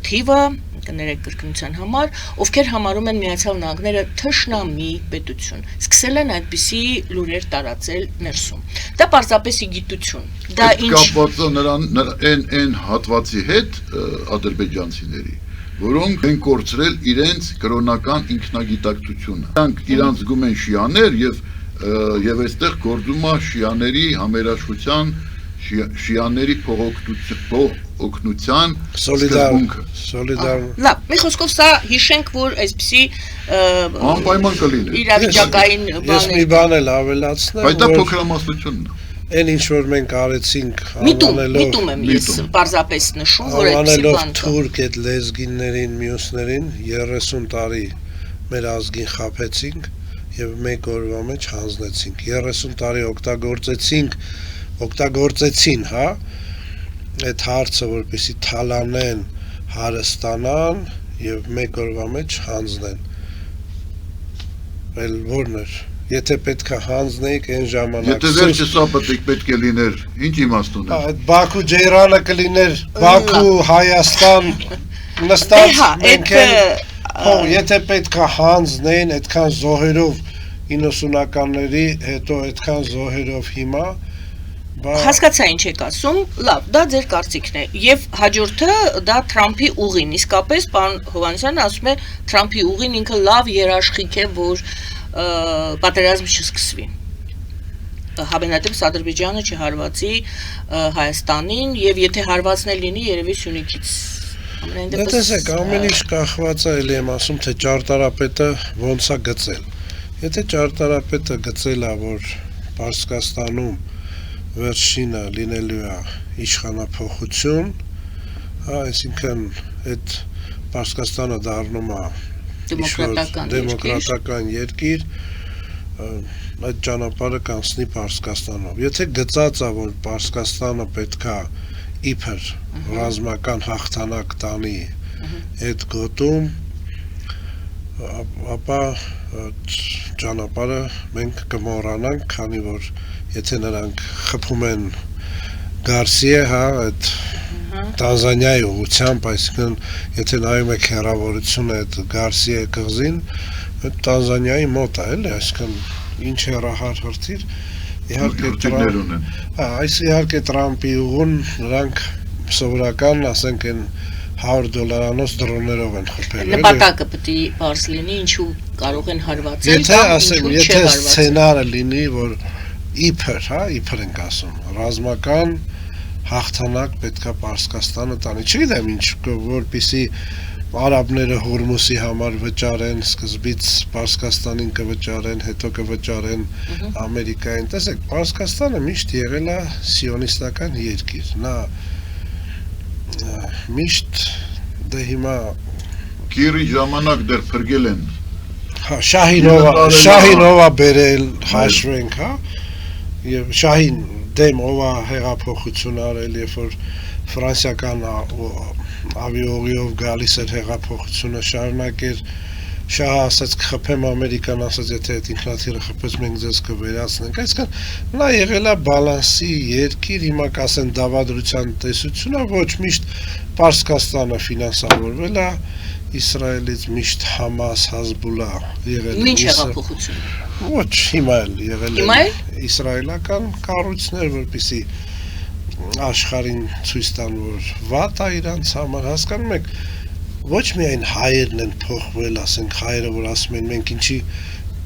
S1: թիվը, կներեք կրկնության համար, ովքեր համարում են Միացյալ Նահանգները թշնամի պետություն։ Սկսել են այդպիսի լուրեր տարածել ներսում։ Դա պարզապես գիտություն։ Դա ինչ
S2: կապված այն հատվածի հետ ադրբեջանցիների, որոնք են կորցրել իրենց կրոնական ինքնագիտակցությունը։ Նրանք իրանց զգում են շիաներ եւ այստեղ գործում է շիաների համերաշխության շիաների փողօգնության սկզբունքը։
S1: Լավ, մի խոսքով սա հիշենք, որ այսպիսի
S2: անպայման կլինի։
S1: Իրավիճակային
S3: Ես մի բան էլ ավելացնեմ,
S2: բայց դա փոքրամասնությունն է։
S3: Այն ինչ որ մենք արեցինք
S1: միտում եմ ես պարզապես նշում, որ այսպիսի բան կա։
S3: թուրք այդ լեզգիններին, մյուսներին 30 տարի մեր ազգին խաբեցինք եւ մեկ օրվա մեջ հանձնեցինք։ 30 տարի օգտագործեցին, հա, այդ հարցը որպեսի թալանեն, հարստանան եւ մեկ օրվա մեջ հանձնեն։ Էլ որն էր։ Եթե պետք է հանձնեիք այն ժամանակ։
S2: Եթե վերջը սա պետք է լիներ, ինչ իմաստ ունի։
S3: Այդ Բաքու Ջեյրանը կլիներ, Բաքու, Հայաստան նստած մենք եթե պետք է հանձնեն այդքան զոհերով 90-ականների հետո այդքան զոհերով հիմա
S1: Հասկացա ինչ եք ասում, լավ, դա ձեր կարծիքն է, եւ հաջորդը դա Թրամփի ուղին, իսկապես պարոն Հովհաննիսյանը ասում է Թրամփի ուղին ինքը լավ երաշխիք է, որ պատերազմ չսկսվի։ Հավանաբար Ադրբեջանը չհարվածի Հայաստանին եւ եթե հարվածն է լինի, երևի Սյունիքից
S3: Տեսեք, ամեն ինչ կախված է, եմ ասում, թե ճարտարապետը ոնց է գծել։ Եթե ճարտարապետը գծել է, որ Պարսկաստանում վերջինը լինելու է իշխանափոխություն, այսինքն այդ Պարսկաստանը դառնում է դեմոկրատական երկիր, այդ ճանապարհը կանցնի Պարսկաստանով։ Եթե գծած է, որ Պարսկաստանը պետքա իբր ռազմական հաղթանակ տանի այդ գոտում, ապա ճանապարհը մենք կմոռանանք, քանի որ եթե նրանք խփում են Գարսիե, հա, այդ Տանզանիայի ուղղությամբ, այսինքն եթե նայում եք հեռավորությունը այդ Գարսիե կղզին, այդ Տանզանիայի մոտ է, էլի, այսինքն ինչ հեռահար հրթիռ, իհարկե Տրամփի ուղուն նրանք սովորական, ասենք են $100 դրոններով են խփել։
S1: Նպատակը պետք է բարձ լինի, ինչու կարող են հարվածել
S3: կամ ինչու եթե սցենարը լինի, որ իբր, հա, իբր ենք ասում, ռազմական հաղթանակ պետքա Պարսկաստանը տանի։ Չգիտեմ ինչ, որպեսի արաբները Հորմուսի համար վճարեն, սկզբից Պարսկաստանին կվճարեն, հետո կվճարեն Ամերիկային։ Տեսեք, Պարսկաստանը միշտ եղել է սիոնիստական երկիր։ Նա միշտ դե հիմա
S2: Կիրի ժամանակ դեռ փրկել են։
S3: Հա, Շահինովա բերել հաշվենք, հա, եւ Շահին դեմ ով է հեղափոխություն արել, երբ որ ֆրանսիական ավիաուղիով գալիս էր հեղափոխությունը շարունակեր, Շահը ասաց կխփեմ, Ամերիկան ասաց եթե այդ ինքնաթիռը խփեց մենք ձեզ կվերացնենք, այսինքն նա եղել է բալանսի երկիր, հիմա կասեն դավադրության տեսությունը, ոչ միշտ Պարսկաստանը ֆինանսավորվել է Իսրայելից, միշտ Համաս, Հազբուլա եղել է։
S1: Ինչ հեղափոխություն։
S3: Ոչ, հիմա էլ եղել է իսրայելական կառույցներ, որպեսզի աշխարհին ցույց տան, որ վատ է իրանց համար, հասկանում եք, ոչ միայն հայերն են փոխվել, ասենք հայերը, որ ասում են մենք ինչի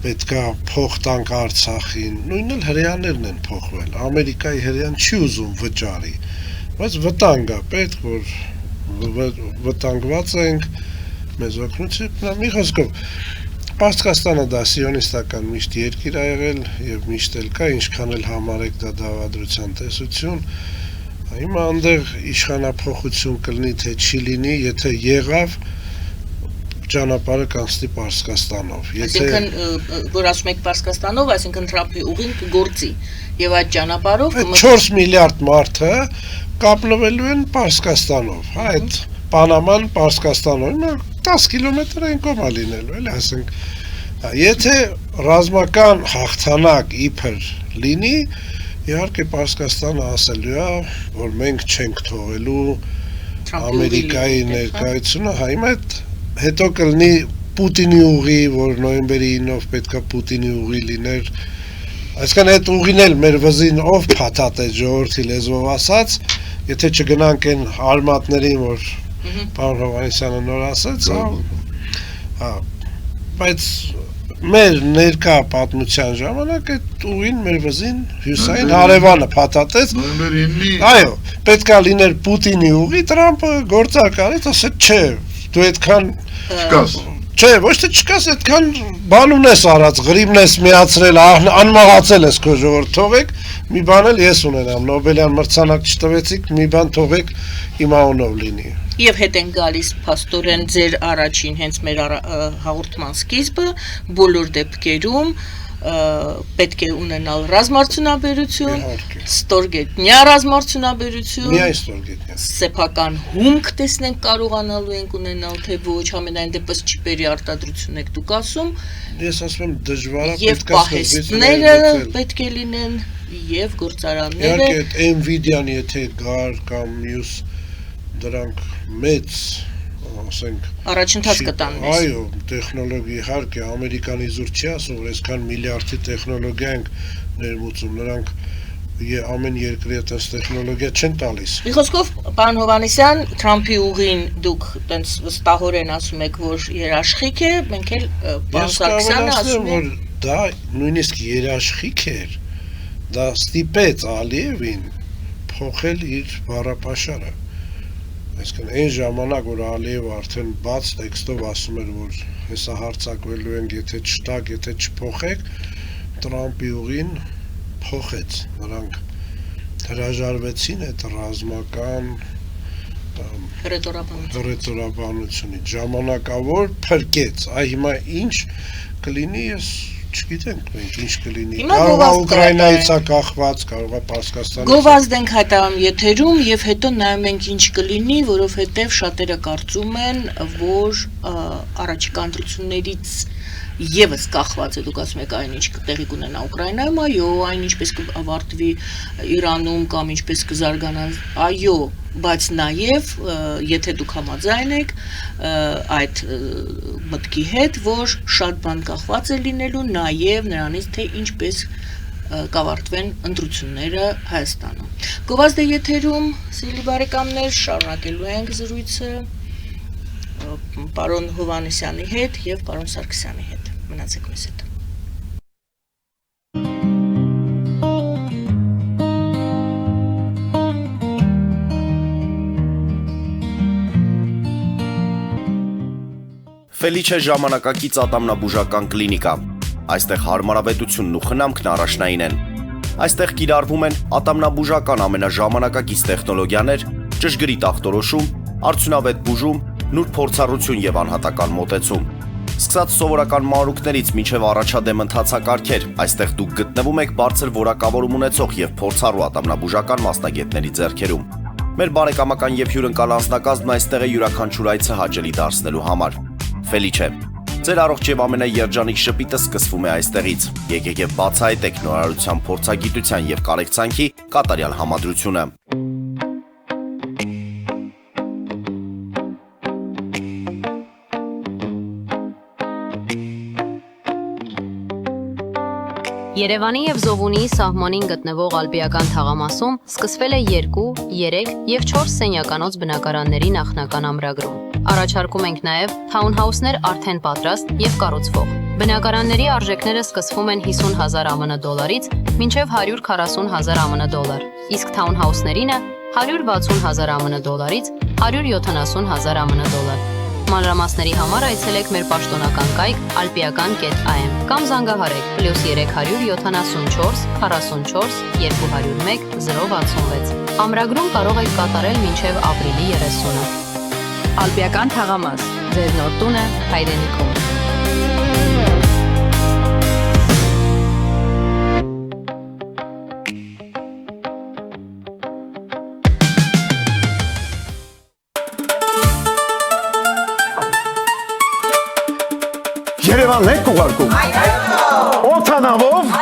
S3: պետքա փող տանք Արցախին, նույնն էլ հրեաներն են փոխվել, Ամերիկայի հրեան չի ուզում վճարի, բայց վտանգ է պետք, որ վտանգված ենք, մեզ օգնություն, մի խոսքով, Պարսկաստանը դա սիոնիստական միշտ երկիր է եղել եւ միշտ էլ կա, ինչքան էլ համարեք դա դավադրության տեսություն, Հիմա այնտեղ իշխանափոխություն կլինի, թե չի լինի, եթե եղավ ճանապարհը կանցնի Պարսկաստանով։
S1: Այսինքն, որ ասում եք Պարսկաստանով, այսինքն Թրամփի ուղին կգործի եւ այդ ճանապարհով
S3: 4 միլիարդ մարդը կապնվելու են Պարսկաստանով, այդ Պանաման Պարսկաստանով 10 կիլոմետր են կողմա լինելու, էլի ասենք, եթե ռազմական հաղթանակ իբր լինի, իհարկե Պարսկաստանը ասելու է, որ մենք չենք թողելու Ամերիկայի ներկայությունը, հիմա հետո կլինի Պուտինի ուղի, որ նոյեմբերի 9-ով պետքա Պուտինի ուղի լիներ, այսքան այդ ուղին էլ մեր վզին ով փաթաթ է ժողովրդի լեզվով ասած, եթե չգնանք են արմատներին, որ պարոն Հովհաննիսյանը նոր ասաց, բայց մեր ներկա պատմության ժամանակ այդ ուղին մեր վզին հյուսային հարևանը փաթաթեց, այո, պետքա լիներ Պուտինի ուղի, Տրամփը գործարքարից ասեց չէ, դու այդքան
S2: Չկաս
S3: Չէ, ոչ թե չկաս, այդքան բան ունես արած, գրիվն ես միացրել, անմահացել ես քո ժողովուրդ, թողեք, մի բան էլ ես ունենամ, Նոբելյան մրցանակ չտվեցիք, մի բան թողեք իմ անունով լինի։
S1: Եվ հետ են գալիս փաստորեն ձեր առաջին հենց մեր հաղորդման սկիզբը, բոլոր դեպքերում պետք է ունենալ ռազմարդյունաբերություն, ստորգետնյա ռազմարդյունաբերություն,
S3: միայն ստորգետնյա,
S1: սեփական հումք տեսնենք կարողանալու ենք ունենալ, թե ոչ, համենայն դեպս չիպերի արտադրություն եք դուք ասում,
S3: ես ասում եմ դժվար է
S1: եւ պահեստները պետք է լինեն եւ գործարանները,
S3: իհարկե այդ Nvidia-ն եթե գար կամ մյուս դրանք մեծ ասենք
S1: առաջընթաց կտան մեզ։
S3: Այո, տեխնոլոգիա իհարկե ամերիկանի զուր չի ասում, որ այսքան միլիարդի տեխնոլոգիա ենք ներմուծում, նրանք ամեն երկրի այդպես տեխնոլոգիա չեն տալիս։
S1: Մի խոսքով, պարոն Հովհաննիսյան, Թրամփի ուղին դուք տենց վստահորեն ասում եք, որ երաշխիք է, մենք էլ պարոն Սարգսյանը ասում
S3: որ դա նույնիսկ երաշխիք էր, դա ստիպեց Ալիևին փոխել իր բառապաշարը։ Այսինքն այն ժամանակ, որ Ալիևը արդեն բաց տեքստով ասում էր, որ հեսա հարձակվելու ենք, եթե չտակ, եթե չփոխեք, Տրամփի ուղին փոխեց, նրանք հրաժարվեցին այդ ռազմական հռետորաբանությունից, ժամանակավոր փրկեց, այ հիմա ինչ կլինի, ես չգիտենք մենք ինչ կլինի, կարող է Ուկրաինայից է կախված, կարող է Պարսկաստանից
S1: Գովազդ ենք հայտարարում եթերում եւ հետո նայում ենք ինչ կլինի, որովհետեւ շատերը կարծում են, որ առաջիկա ընտրություններից եւս կախված է, դուք ասում եք այն ինչ տեղի կունենա Ուկրաինայում, այո, այն ինչպես կավարտվի Իրանում կամ ինչպես կզարգանա, այո, բայց նաեւ եթե դուք համաձայն եք այդ մտքի հետ, որ շատ բան կախված է լինելու նաեւ նրանից, թե ինչպես կավարտվեն ընտրությունները Հայաստանում։ Գովազդը եթերում, սիրելի բարեկամներ, շարունակելու ենք զրույցը պարոն Հովհաննիսյանի հետ եւ պարոն Սարգսյանի հետ։ Մնացեք մեզ հետ։
S4: Ֆելիչե ժամանակակից ատամնաբուժական կլինիկա։ Այստեղ հարմարավետությունն ու խնամքն առաջնային են։ Այստեղ կիրառվում են ատամնաբուժական ամենաժամանակակից տեխնոլոգիաներ, ճշգրիտ ախտորոշում, արդյունավետ բուժում, նուրբ փորձառություն եւ անհատական մոտեցում։ Սկսած սովորական մանրուքներից մինչև առաջադեմ ընթացակարգեր, այստեղ դուք գտնվում եք բարձր որակավորում ունեցող եւ փորձառու ատամնաբուժական մասնագետների ձեռքերում։ Մեր բարեկամական եւ հյուրընկալ անձնակազմն այստեղ է յուրաքանչյուր այցը հաճելի դարձնելու համար։ Ֆելիչե, ձեր առողջ եւ ամենաերջանիկ շպիտը սկսվում է այստեղից։ Եկեք եւ բացահայտեք նորարարության փորձագիտության եւ կարեկցանքի կատարյալ համադրությունը։
S5: Երևանի եւ Զովունիի սահմանին գտնվող Ալպիական թաղամասում սկսվել է 2, 3 եւ 4 սենյականոց բնակարանների նախնական ամրագրում։ Առաջարկում ենք նաեւ թաունհաուսներ արդեն պատրաստ եւ կառուցվող։ Բնակարանների արժեքները սկսվում են 50,000 ԱՄՆ դոլարից մինչև 140,000 ԱՄՆ դոլար, իսկ թաունհաուսներինը 160,000 ԱՄՆ դոլարից 170,000 ԱՄՆ դոլար։ Մանրամասների համար այցելեք մեր պաշտոնական կայք alpiakan.am կամ զանգահարեք +374 44 201 066։ Ամրագրում կարող եք կատարել մինչև ապրիլի 30-ը։ Ալբիական թաղամաս, ձեր նոր տունը հայրենիքում։
S6: Երևանն եք ուղարկում։ Օթանավով։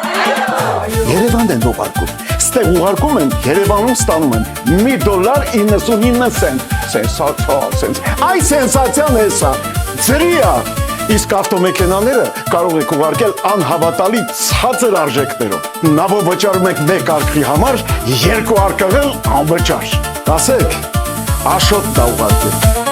S6: Երևանն են ուղարկում։ Ստեղ ուղարկում են, Երևանում ստանում են $1.99 Սենսացիա, Այ սենսացիան հեսա։ Ձրիա։ Իսկ ավտոմեքենաները կարող եք ուղարկել անհավատալի ցածր արժեքներով։ Նավով վճարում եք 1 արկղի համար, 2 արկղել անվճար։ Ասեք, Աշոտ դա ուղարկել։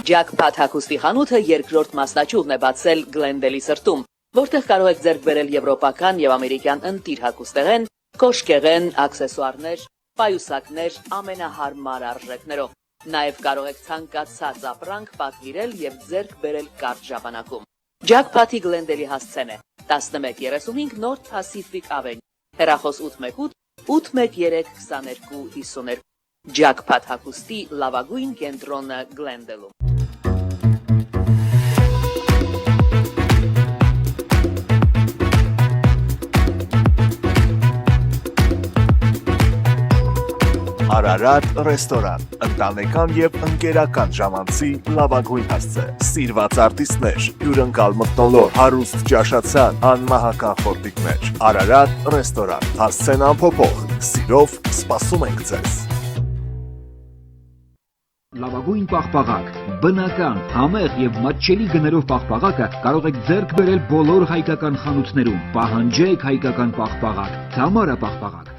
S7: Jackpot հագուստի խանութը երկրորդ մասնաճյուղն է բացել Գլենդելի սրտում, որտեղ կարող եք ձեռք բերել եվրոպական եւ ամերիկյան ընտիր հագուստեղեն, կոշկեղեն, աքսեսուարներ, պայուսակներ ամենահարմար արժեքներով։ Նաեւ կարող եք ցանկացած ապրանք պատվիրել եւ ձեռք բերել կարճ ժամանակում։ Jackpot-ի Գլենդելի հասցեն է 1135 North Pacific Avenue, հեռախոս 818 813 2252։ Jackpot հագուստի լավագույն կենտրոնը Գլենդելում։
S8: Արարատ ռեստորան, ընտանեկան եւ ընկերական ժամանցի լավագույն հասցե, սիրված արտիստներ, հյուրընկալ մթնոլորտ, հարուստ ճաշացան, անմահական խորտիկներ։ Արարատ ռեստորան, հասցեն անփոփոխ, սիրով սպասում ենք ձեզ։
S9: Լավագույն պաղպաղակ, բնական, համեղ եւ մատչելի գներով պաղպաղակը կարող եք ձեռք բերել բոլոր հայկական խանութներում։ Պահանջեք հայկական պաղպաղակ, Թամարա պաղպաղակ։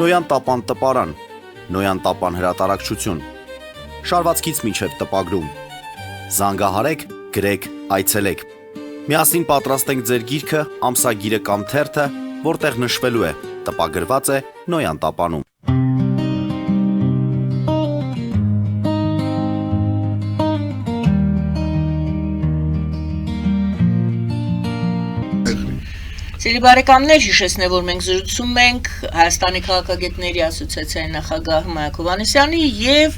S4: Նոյան տապան տպարան, Նոյան տապան հրատարակչություն, շարվածքից մինչև տպագրում, զանգահարեք, գրեք, այցելեք, միասին պատրաստենք ձեր գիրքը, ամսագիրը կամ թերթը, որտեղ նշվելու է, տպագրված է Նոյան տապանում։
S1: Սիրելի բարեկամներ, հիշեցնեմ, որ մենք զրուցում ենք Հայաստանի քաղաքագետների ասոցիացիայի նախագահ Մայակ Հովհաննիսյանի եւ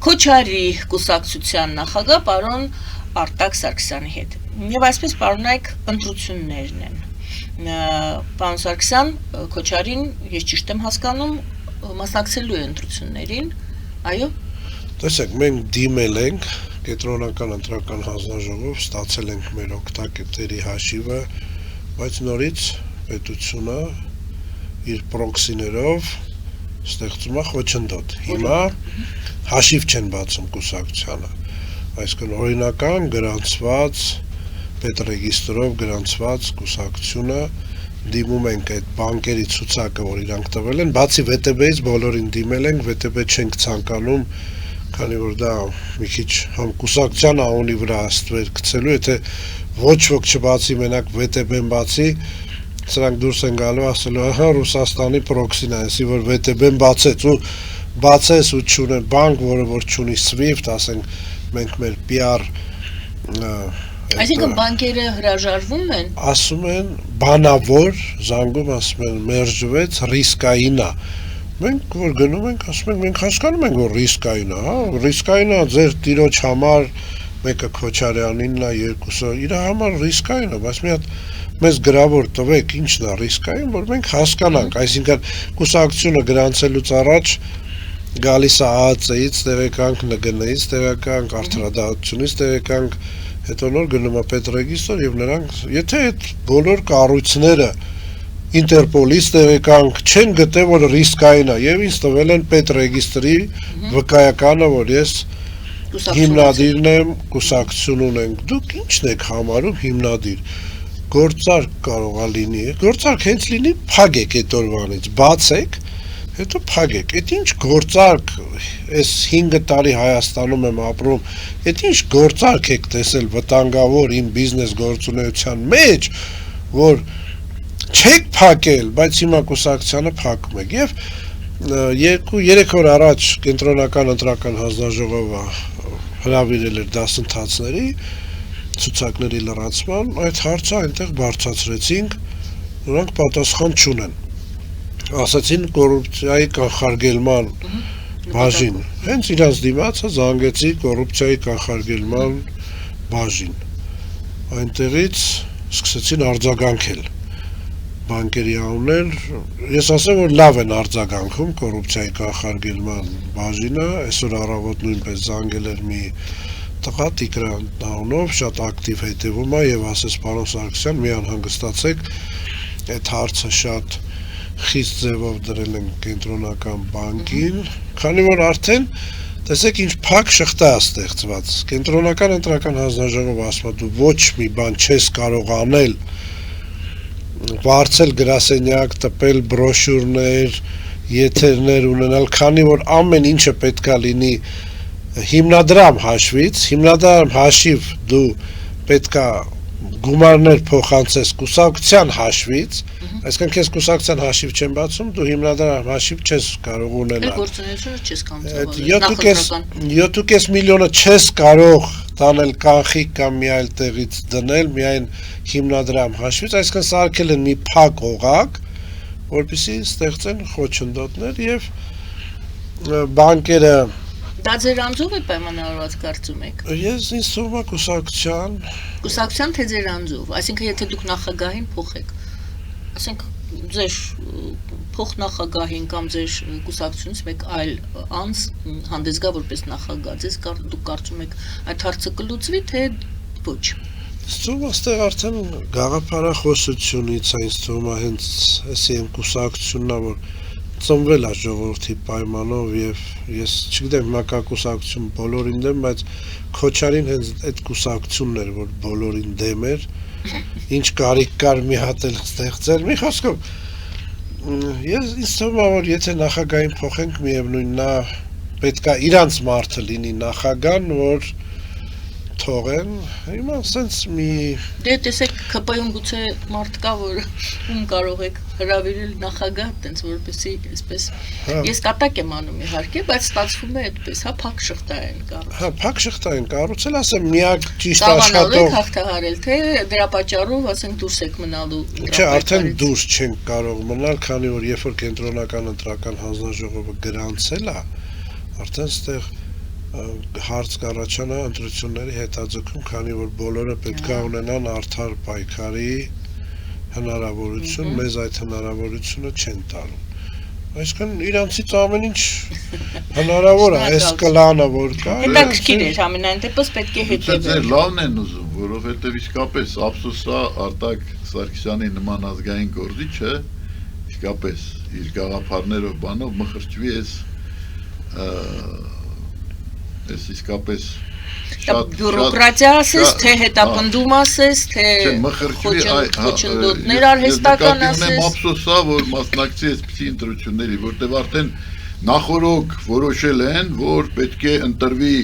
S1: Քոչարի կուսակցության նախագահ պարոն Արտակ Սարգսյանի հետ։ Եվ այսպես պարոնայք ընտրություններն են։ Պարոն Սարգսյան, Քոչարին, ես ճիշտ եմ հասկանում, մասնակցելու է ընտրություններին, այո։
S3: Տեսեք, մենք դիմել ենք կենտրոնական ընտրական հանձնաժողով, ստացել ենք մեր օգտակետերի հաշիվը, բայց նորից պետությունը իր պրոքսիներով ստեղծում է խոչընդոտ։ Հիմա հաշիվ չեն բացում կուսակցությանը, այսինքն օրինական գրանցված պետռեգիստրով գրանցված կուսակցությունը դիմում ենք այդ բանկերի ցուցակը, որ իրանք տվել են, բացի ՎՏԲ-ից բոլորին դիմել ենք, ՎՏԲ չենք ցանկանում, քանի որ դա մի քիչ համ կուսակցության անունի վրա աստվեր գցելու, եթե ոչ ոք չբացի, մենակ ՎՏԲ-ն բացի, սրանք դուրս են գալու ասելու, ահա Ռուսաստանի պրոքսին է, այսի որ ՎՏԲ-ն բացեց ու բացես ու չունեն բանկ, որը որ չունի SWIFT, ասենք մենք մեր PR
S1: Այսինքն բանկերը հրաժարվում են։
S3: Ասում են բանավոր, զանգում ասում են մերժվեց, ռիսկային է։ Մենք որ գնում ենք, ասում ենք մենք հասկանում ենք, որ ռիսկային է, հա, ռիսկային է ձեր տիրոջ համար, մեկը Քոչարյանինն է, երկուսը իր համար ռիսկային է, բայց մի հատ մեզ գրավոր տվեք, ինչն է ռիսկային, որ մենք հասկանանք, այսինքն կուսակցությունը գրանցելուց առաջ գալիս է ԱԱՑ-ից, տեղեկանք ՆԳՆ-ից, տեղեկանք արդարադատությունից, տեղեկանք հետո նոր գնում է պետռեգիստր եւ նրանք, եթե այդ բոլոր կառույցները Ինտերպոլից տեղեկանք չեն գտել, որ ռիսկային է եւ ինձ տվել են պետռեգիստրի վկայականը, որ ես հիմնադիրն եմ, կուսակցություն ունենք, դուք ի՞նչն եք համարում հիմնադիր, գործարք կարող է լինի, գործարք հենց լինի, փակեք այդ օրվանից, բացեք, հետո փակեք, այդ ինչ գործարք, այս 5 տարի Հայաստանում եմ ապրում, այդ ինչ գործարք եք տեսել վտանգավոր իմ բիզնես գործունեության մեջ, որ չեք փակել, բայց հիմա կուսակցությանը փակում եք, եւ 2-3 օր առաջ կենտրոնական ընտրական հանձնաժողովը հրավիրել էր դասընթացների ցուցակների լրացման, այդ հարցը այնտեղ բարձրացրեցինք, նրանք պատասխան չունեն։ Ասացին կոռուպցիայի կանխարգելման բաժին։ Հենց իրանց դիմացը զանգեցի կոռուպցիայի կանխարգելման բաժին։ Այնտեղից սկսեցին արձագանքել բանկերի անուններ, ես ասեմ, որ լավ են արձագանքում կոռուպցիայի կանխարգելման բաժինը, այսօր առավոտ նույնպես զանգել էր մի տղա Տիգրան անունով, շատ ակտիվ հետևում է եւ ասեց պարոն Սարգսյան, մի անհանգստացեք, այդ հարցը շատ խիստ ձևով դրել են կենտրոնական բանկին, քանի որ արդեն տեսեք ինչ փակ շղթա է ստեղծված, կենտրոնական ընտրական հանձնաժողովը ասում է դու ոչ մի բան չես կարող անել, վարձել գրասենյակ, տպել բրոշյուրներ, եթերներ ունենալ, քանի որ ամեն ինչը պետքա լինի հիմնադրամ հաշվից, հիմնադրամ հաշիվ դու պետքա գումարներ փոխանցես կուսակցության հաշվից, այսինքն քեզ կուսակցության հաշիվ չեն բացում, դու հիմնադրամ հաշիվ չես կարող ունենալ։
S1: Գործունեությունը չես կանցավարել։
S3: 7.5 միլիոնը չես կարող տանել կանխիկ կամ մի այլ տեղից դնել, միայն հիմնադրամ հաշվից, այսինքն սարքել են մի փակ օղակ, որպեսզի ստեղծեն խոչընդոտներ եւ բանկերը
S1: Դա ձեր անձով է պայմանավորված կարծում եք։
S3: Ես ինձ թվում է
S1: Կուսակցության թե ձեր անձով, այսինքն եթե դուք նախագահին փոխեք, ասենք ձեր փոխնախագահին կամ ձեր կուսակցությունից մեկ այլ անձ հանդես գա որպես նախագահ, դուք կարծում եք այդ հարցը կլուծվի թե ոչ։
S3: Ինձ թվում է այստեղ արդեն գաղափարախոսությունից է, ինձ թվում է հենց էսի են կուսակցությունն է, որ ծնվել է ժողովրդի պայմանով եւ ես չգիտեմ հիմա կա կուսակցություն բոլորին դեմ, բայց Քոչարին հենց այդ կուսակցությունն էր, որ բոլորին դեմ էր, ինչ կարիք կար մի հատ էլ ստեղծել, մի խոսքով ես ինձ թվում է, որ եթե նախագահին փոխենք, միևնույն նա պետքա իրանց մարդը լինի նախագահն, որ թողեն, հիմա սենց մի
S1: Դե տեսեք ԿՊ-ում գուցե մարդ կա, որ ում կարող եք հրավիրել նախագահ, տենց որպեսի այսպես ես կատակ եմ անում իհարկե, բայց ստացվում է այդպես, հա փակ շղթա են կառուցել։
S3: Հա փակ շղթա են կառուցել, ասեմ միակ ճիշտ
S1: աշխատող
S3: աշխատող
S1: հաղթահարել, թե դրա պատճառով ասենք դուրս եք մնալու։
S3: Չէ, արդեն դուրս չենք կարող մնալ, քանի որ երբ որ կենտրոնական ընտրական հանձնաժողովը գրանցել է, արդեն ստեղ հարց կառաջանա ընտրությունների հետաձգում, քանի որ բոլորը պետք է ունենան արդար պայքարի հնարավորություն, մեզ այդ հնարավորությունը չեն տալու։ Այսինքն իրանցից ամեն ինչ հնարավոր է, այս կլանը որ կա։
S1: Հետաքրքիր է, ամենայն դեպս պետք է հետևել։
S2: Ձեր լավն են ուզում, որովհետև իսկապես ափսոսա Արտակ Սարգսյանի նման ազգային գործիչը իսկապես իր գաղափարներով բանով մխրճվի Ես իսկապես շատ
S1: բյուրոկրատիա ասես, թե հետապնդում ասես, թե խոչընդոտներ արհեստական ասես։
S2: Ափսոսա, որ մասնակցի այսպիսի ընտրությունների, որտեղ արդեն նախորոք որոշել են, որ պետք է ընտրվի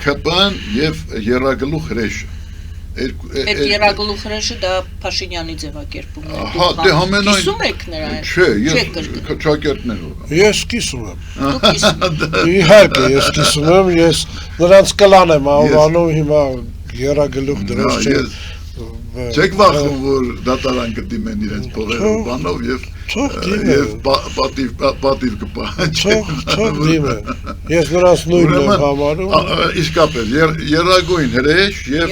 S2: ԿՊ-ն եւ Եռագլուխ հրեշը։
S1: Այդ Եռագլուխ հրեշը դա Փաշինյանի ձևակերպումն է։
S2: Հա, դե ամենայն
S1: Կիսում եք նրան։
S2: Չէ, ես ճակերտներով։
S3: Ես կիսում եմ։ Իհարկե, ես կիսում եմ, ես նրանց կլան եմ անվանում հիմա Եռագլուխ դրոշ չէ։
S2: Չեք վախում, որ դատարան կդիմեն իրենց փողերով բանով եւ պատիվ կպահանջեն։
S3: Թող դիմեն։ Ես նրանց նույնն եմ համարում։
S2: Իսկապես, Եռագույն հրեշ եւ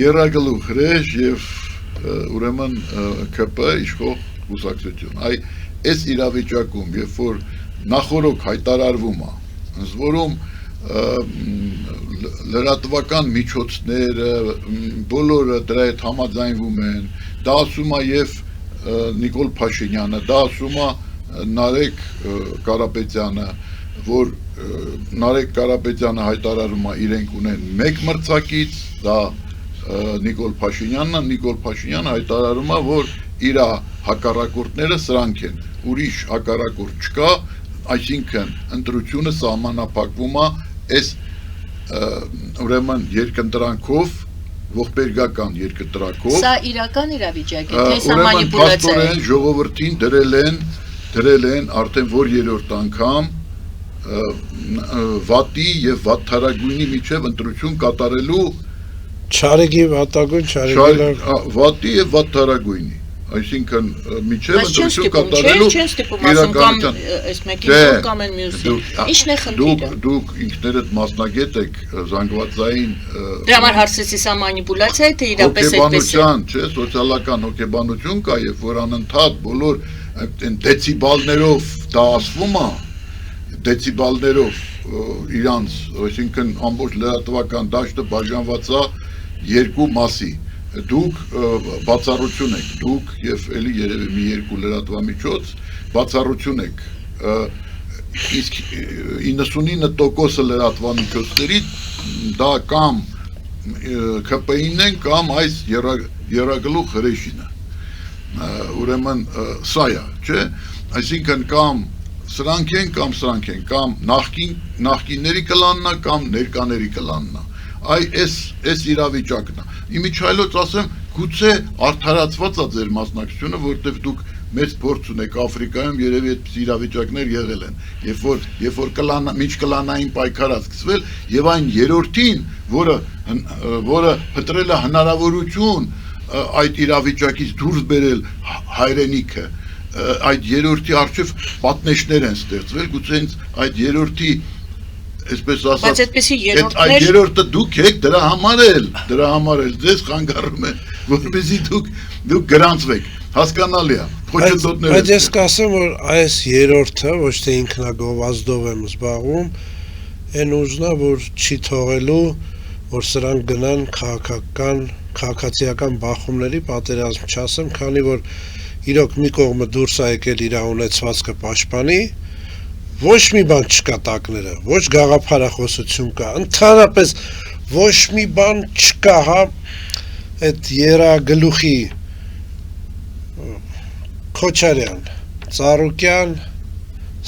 S2: Եռագլուխ հրեշ եւ ուրեմն ԿՊ իշխող կուսակցություն։ Այս իրավիճակում, երբ որ նախորոք հայտարարվում է, ըստ որում լրատվական միջոցները բոլորը դրա հետ համաձայնվում են, դա ասում է եւ Նիկոլ Փաշինյանը, դա ասում է Նարեկ Կարապետյանը, որ Նարեկ Կարապետյանը հայտարարում է իրենք ունեն մեկ մրցակից, դա Նիկոլ Փաշինյանն է, Նիկոլ Փաշինյանը հայտարարում է, որ իր հակառակորդները սրանք են, ուրիշ հակառակորդ չկա, այսինքն ընտրությունը սահմանափակվում է այս ուրեմն երկընտրանքով ողբերգական երկրտրակով։
S1: Սա իրական իրավիճակ է, թե սա մանիպուլյացիա է։
S2: Ուրեմն ժողովրդին դրել են արդեն որ երրորդ անգամ վատի եւ վատթարագույնի միջև ընտրություն կատարելու
S3: Չարեգի վատագույն,
S2: վատի եւ վատթարագույնի, այսինքն միջև ընտրություն կատարելու
S1: չեն ստիպում ասում կամ այս մեկին կամ այն մյուսին։ Ինչն է խնդիրը։
S2: Դուք ինքներդ մասնագետ եք զանգվածային
S1: Դրա համար հարցեցի սա մանիպուլյացիա է, թե իրապես այդպես է։
S2: Չէ, սոցիալական հոգեբանություն կա, եւ որ անընդհատ բոլոր դեցիբալներով դա ասվում է, դեցիբալներով իրանց, այսինքն ամբողջ լրատվական դաշտը բաժանված է երկու մասի։ Դուք բացառություն եք, դուք եւ էլի երևի մի երկու լրատվամիջոց բացառություն եք։ Իսկ 99% լրատվամիջոցների դա կամ ԿՊԻ-ն են կամ այս երագլուխ հրեշինը։ Ուրեմն սա է, չէ՞։ Այսինքն կամ սրանք են կամ սրանք են, կամ նախկինների կլաննա կամ ներկաների կլաննա։ Այս իրավիճակն է։ Իմիջայլոց ասեմ, գուցե արդարացված է ձեր մասնակցությունը, որտեղ դուք մեծ փորձ ունեք Աֆրիկայում, երևի այդպես իրավիճակներ եղել են, երբ որ միջ կլանային պայքարը սկսվել, եւ այն երրորդին, որը հտրել է հնարավորություն այդ իրավիճակից դուրս բերել հայրենիքը, այդ երրորդի արչև պատնեշներ են ստեղծվել, գուցե հենց այդ երրորդի, այսպես ասած,
S1: բայց այդպեսի երրորդներ,
S2: այդ երրորդը դուք եք, դրա համար էլ ձեզ խանգարում են, որպեսզի դուք գրանցվեք, հասկանալի է, փոչընդոտներ։
S3: Բայց ես կասեմ, որ այս երրորդը, ոչ թե ինքնագովազդով եմ զբաղվում, այն ուժն է, որ չի թողելու, որ սրանք գնան քաղաքացիական բախումների պատերազմ, չասեմ, քանի որ իրոք մի կողմը դուրս է եկել իր ունեցվածքը պաշտպանի, ոչ մի բան չկա տակները, ոչ գաղափարախոսություն կա, ընդհանրապես ոչ մի բան չկա, հա, այդ երագլուխի Քոչարյան, Ծառուկյան,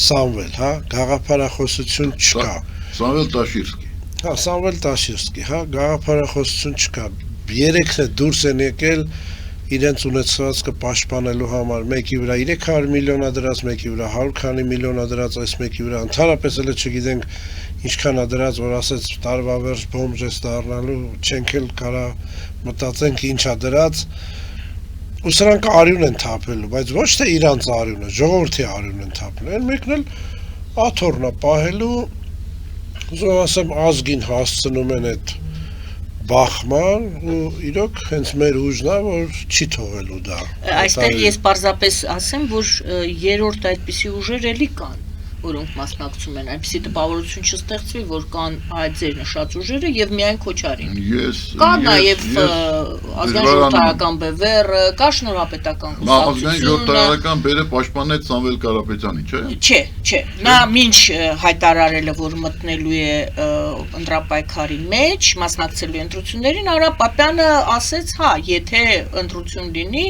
S3: Սամվել, հա, գաղափարախոսություն չկա։
S2: Սամվել Տաշիրսկի։
S3: Հա, Սամվել Տաշիրսկի, հա, գաղափարախոսություն չկա։ Երեքն է դուրս են եկել իրենց ունեցվածքը պաշտպանելու համար, մեկի վրա 300 միլիոն դրած, մեկի վրա 100 քանի միլիոն դրած, այս մեկի վրա ընդհանրապես էլ չգիտենք ինչքան է դրած, որ ասեց տարվա վերջ բոմժ է դառնալու, չենք էլ կարա մտածենք ինչ է դրած, ու սրանք արյուն են թափելու, բայց ոչ թե իրանց արյունը, ժողովրդի արյուն են թափելու, այն մեկն էլ աթոռն է պահելու, ուզում ասեմ ազգին հասցնում են այդ բախման ու իրոք հենց մեր ուժն է, որ չի թողելու դա։
S1: Այստեղ ես պարզապես ասեմ, որ երրորդ այդպիսի ուժեր էլի կան, որոնք մասնակցում են, այնպիսի տպավորություն չստեղծվի, որ կան այդ ձեր նշած ուժերը եւ միայն Քոչարին։ Կա նաեւ ազգային ժողովրդական բևեռը, կա շնորհապետական կուսակցությունը։
S2: Ազգային ժողովրդական բերը պաշտպանեց Սամվել Կարապետյանի, չէ։
S1: Չէ, նա մինչ հայտարարել է, որ մտնելու է ընտրապայքարի մեջ, մասնակցելու է ընտրություններին, Արա Պապյանը ասեց, հա, եթե ընտրություն լինի,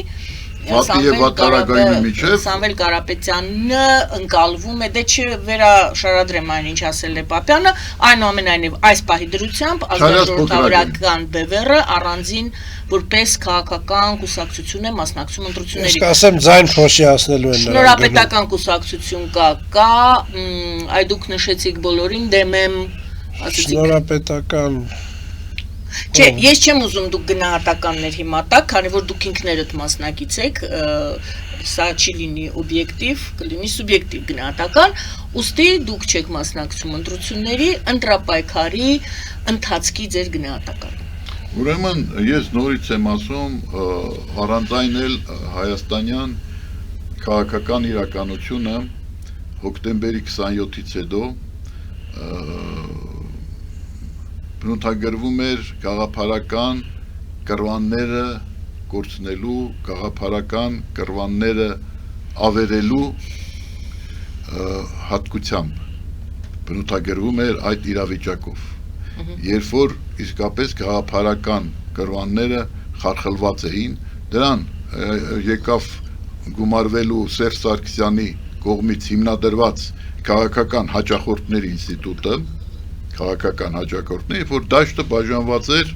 S1: Սամվել Կարապետյանը ընկալվում է, դե չվերաշարադրեմ այն ինչ ասել է Պապյանը, այնուամենայնիվ այս պահի դրությամբ ազգային ժողովրդական բևեռը առանձին որպես քաղաքական կուսակցություն է մասնակցում ընտրություններին։
S3: Ես կասեմ ձայն փոշիացնելու են նրանք։
S1: Շնորհապետական կուսակցություն կա, այ դուք նշեցիք բոլորին, դեմ եմ, ասեցիք։
S3: Շնորհապետական
S1: Չէ, ես չեմ ուզում դուք գնահատականներ հիմա տակ, քանի որ դուք ինքներդ մասնակից եք, սա չի լինի օբյեկտիվ, կլինի սուբյեկտիվ գնահատական, ուստի դուք չեք մասնակցում ընտրությունների, ընտրապայքարի ընթացքի ձեր գնահատականը։
S2: Ուրեմն ես նորից եմ ասում, առանց այն էլ հայաստանյան քաղաքական իրականությունը հոկտեմբերի 27-ից հետո բնութագրվում էր գաղափարական կռվանները կորցնելու, գաղափարական կռվանները ավերելու հատկությամբ բնութագրվում էր այդ իրավիճակով, երբ որ իսկապես գաղափարական կռվանները խարխլված էին, դրան եկավ գումարվելու Սերժ Սարգսյանի կողմից հիմնադրված քաղաքական հաճախորդների ինստիտուտը, քաղաքական հաճախորդներ, որ դաշտը բաժանված էր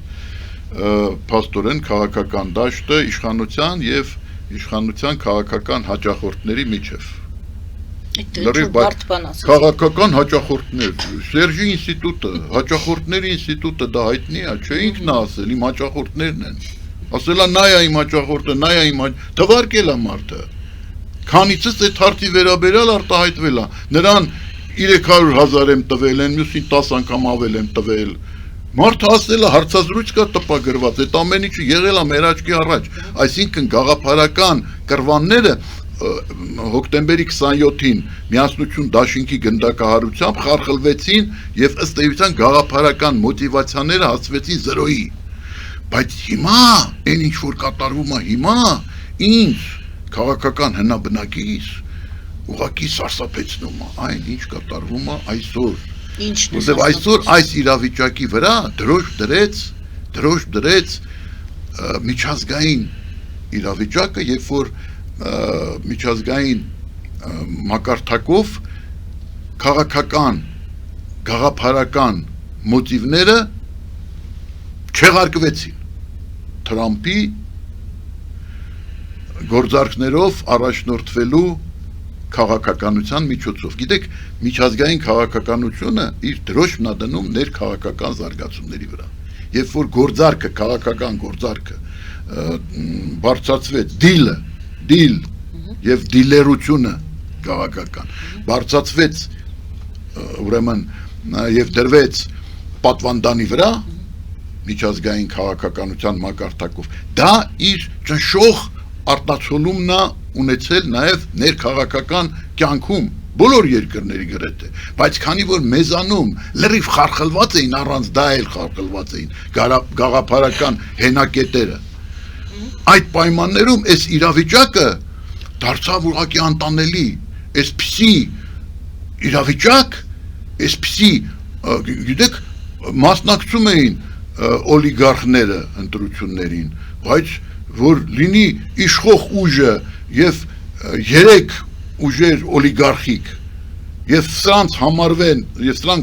S2: փաստորեն քաղաքական դաշտը իշխանության եւ իշխանության քաղաքական հաճախորդների միջև։ Քաղաքական հաճախորդներ, Սերժի ինստիտուտը, հաճախորդների ինստիտուտը դա հայտնի է, չէ ինքն է ասել, իմ հաճախորդներն են։ Ասելա նայա իմ հաճախորդը, նայա իմ թվարկել է մարդը։ Քանիցս այդ հարցի վերաբերյալ արտահայտվել է։ Նրան 300,000 եմ տվել, են մյուսին 10 անգամ ավել եմ տվել։ Մարդը ասել է հարցազրույց կա տպագրված, այդ ամեն ինչը եղել է մեր աչքի առաջ, այսինքն գաղափարական կռվանները հոկտեմբերի 27-ին միասնություն դաշինքի գնդակահարությամբ խարխլվեցին եւ ըստ էության գաղափարական մոտիվացիաները հասցվեցին 0-ի։ Բայց հիմա, այն ինչ որ կատարվում է հիմա, ինձ քաղաքական հնաբնակից ուղղակի սարսափեցնում է այն ինչ կատարվում է այսօր։ Որտեւ այսօր այս իրավիճակի վրա դրոշ դրեց միջազգային իրավիճակը, երբ որ միջազգային մակարդակով քաղաքական գաղափարական մոտիվները չեղարկվեցին Թրամփի գործարքներով առաջնորդվելու քաղաքականության միջոցով։ Գիտեք, միջազգային քաղաքականությունը իր դրոշն է դնում ներքաղաքական զարգացումների վրա։ Երբ որ գործարքը, քաղաքական գործարքը բարձրացվեց դիլ եւ դիլերությունը քաղաքական բարձրացվեց ուրեմն եւ դրվեց պատվանդանի վրա միջազգային քաղաքականության մակարդակով, դա իր ճնշող արտացոլումն է ունեցել նաև ներքաղաքական կյանքում բոլոր երկրների գրեթե, բայց քանի որ մեզանում լրիվ խարխլված էին, առանց դա էլ խարխլված էին գաղափարական հենակետերը, այդ պայմաններում այս իրավիճակը դարձավ ուղղակի անտանելի, այսպիսի իրավիճակ, այսպիսի, գիտեք, մասնակցում էին օլիգարխները ընտրություններին, բայց որ լինի իշխող ուժը եւ 3 ուժեր օլիգարխիկ եւ սրանք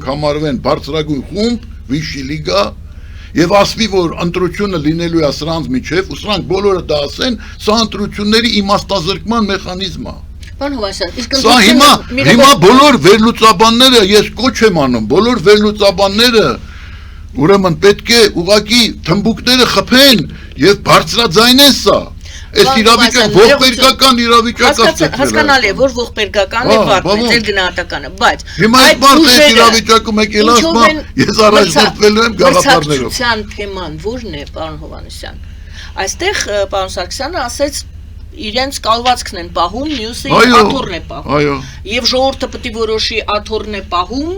S2: համարվեն բարձրագույն խումբ, Վիշի լիգա եւ ասվի որ ընտրությունը լինելու է սրանց միջև ու սրանք բոլորը դա ասեն, սա ընտրությունների իմաստազրկման մեխանիզմ է։
S1: Պարոն Հովհաննիսյան, իսկ
S2: սա հիմա բոլոր վերլուծաբանները, ես կոչ եմ անում, բոլոր վերլուծաբանները ուրեմն պետք է ուղղակի թմբուկները խփեն եւ բարձրաձայնեն սա։ Այս իրավիճակը ողբերգական իրավիճակ է։
S1: Հասկանալի է, որ ողբերգական է վարդը, ձեր գնահատականը, բայց
S2: հիմա այդ մարդը իրավիճակում եկել ասма, ես առաջնորդվելու եմ գաղափարներով։
S1: Մրցակցության թեման ո՞րն է, պարոն Հովհաննիսյան։ Այստեղ պարոն Սարգսյանը ասեց իրենց կալվածքն են պահում, մյուսը աթոռն է պահում։ Եվ ժողովուրդը պետք է որոշի աթոռն է պահում,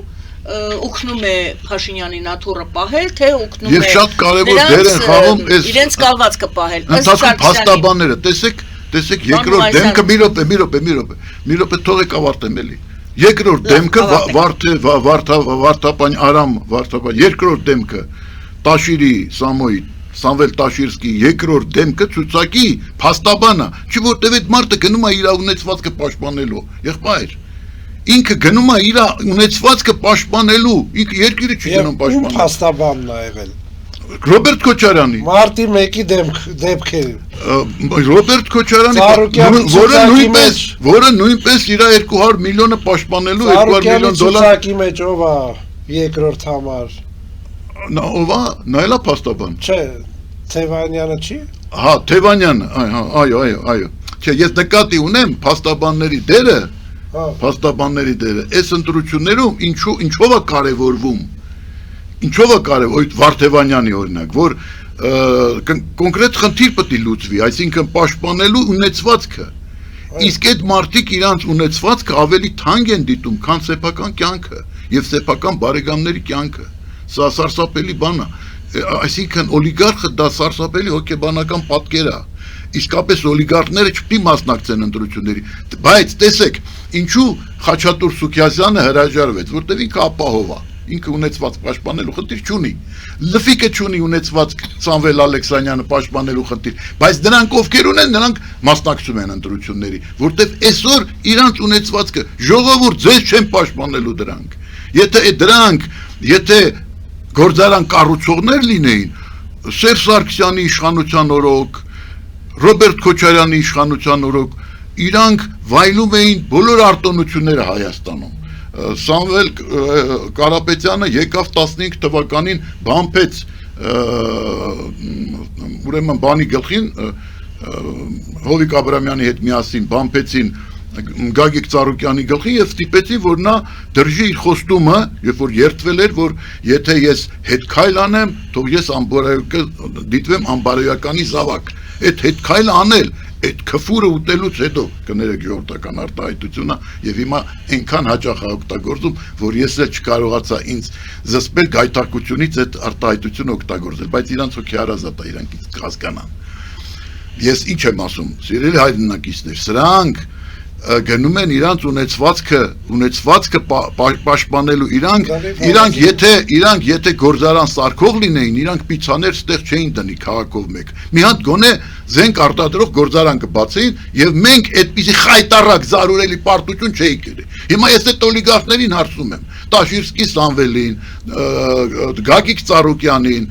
S1: օգնում է Փաշինյանին աթոռը պահել, թե օգնում է
S2: եւ շատ կարեւոր դեր են խաղում
S1: իրենց կալվածքը պահել։
S2: Ընթացքում փաստաբանները, տեսեք երկրորդ դեմքը մի րոպե թողեք ավարտեմ էլի։ Երկրորդ դեմքը Վարդապան Արամ Վարդապան, երկրորդ դեմքը Տաշիրի Սամոյի Սամվել Տաշիրսկի երկրորդ դեմքը ցուցակի փաստաբանը, չի որտեւ այդ մարդը գնում է իր ունեցվածքը պաշտպանելու։ Եղբայր, ինքը գնում է իր ունեցվածքը պաշտպանելու, ինքը երկիրը չի գնում պաշտպանել։
S3: Ում փաստաբանն է եղել։
S2: Ռոբերտ Քոչարյանի։
S3: Մարտի 1-ի դեպքերը։
S2: Ռոբերտ Քոչարյանի, որը նույնպես իր 200 միլիոնը պաշտպանելու, 200 միլիոն դոլար։
S3: Ցուցակի մեջ ով է երկրորդ համար։
S2: Ով է, նա էլ է փաստաբան։
S3: Չէ, Թևանյանը չի։
S2: Հա, Թևանյանը, այո։ Չէ, ես նկատի ունեմ փաստաբանների դերը, այս ընտրություններում ինչով է կարևորվում։ Ինչով է կարևոր Վարդևանյանի օրինակ, որ կոնկրետ խնդիր պետք է լուծվի, այսինքն պաշտպանելու ունեցվածքը։ Իսկ այդ մարդիկ իրանց ունեցվածքը ավելի թանկ են դիտում, քան սեփական կյանքը եւ սեփական բարեկամների կյանքը։ Սա սարսափելի բան է, այսինքն օլիգարխը դա սարսափելի հոգեբանական պատկեր է։ Իսկապես օլիգարխները չպետք է մասնակցեն ընտրությունների, բայց տեսեք, ինչու Խաչատուր Սուքիազյանը հրաժարվեց, որտեղ ինքը ապահով է, ինքը ունեցված պաշտպանելու խնդիր չունի, Լֆիկը չունի ունեցված Սամվել Ալեքսանյանը պաշտպանելու խնդիր, բայց նրանք ովքեր ունեն, նրանք մասնակցում են ընտրությունների, որտեղ այսօր իրանց ունեցվածքը ժողովուրդ ձեզ չեն պաշտպանելու դրանք, եթե գործարան կառուցողներ լինեին, Սերժ Սարգսյանի իշխանության օրոք, Ռոբերտ Քոչարյանի իշխանության օրոք իրանք վայելում էին բոլոր արտոնությունները Հայաստանում։ Սամվել Կարապետյանը եկավ 15 թվականին բամփեց ուրեմն բանի գլխին Հովիկ Աբրամյանի հետ միասին բամփեցին Գագիկ Ծառուկյանի գլխին եւ ստիպեցին, որ նա դրժի իր խոստումը, երբ որ երթվել էր, որ եթե ես հետ քայլ անեմ, թող ես դիտվեմ անբարոյականի զավակ։ Այդ հետ քայլը անել, այդ քֆուրը ուտելուց հետո կներեք ժողովրդական արտահայտությունը եւ հիմա այնքան հաճախ է օգտագործում, որ ես էլ չկարողացա ինձ զսպել գայթակղությունից այդ արտահայտությունը օգտագործել, բայց իրանց հոգի հարազատ է, իրանք հասկանան։ Ես ինչ եմ ասում, սիրելի հայրենակիցներ, սրանք գնում են իրանց ունեցվածքը պաշտպանելու իրանք եթե գործարան սարքող լինեին, իրանք պիցաներ ստեղ չէին դնի քաղաքով մեկ։ Մի հատ գոնե զենք արտադրող գործարան կբացեին եւ մենք այդպիսի խայտարակ զարուրելի պարտություն չէի կրի։ Հիմա ես այդ օլիգարխներին հարցում եմ, Տաշիրսկի Սամվելին, Գագիկ Ծառուկյանին,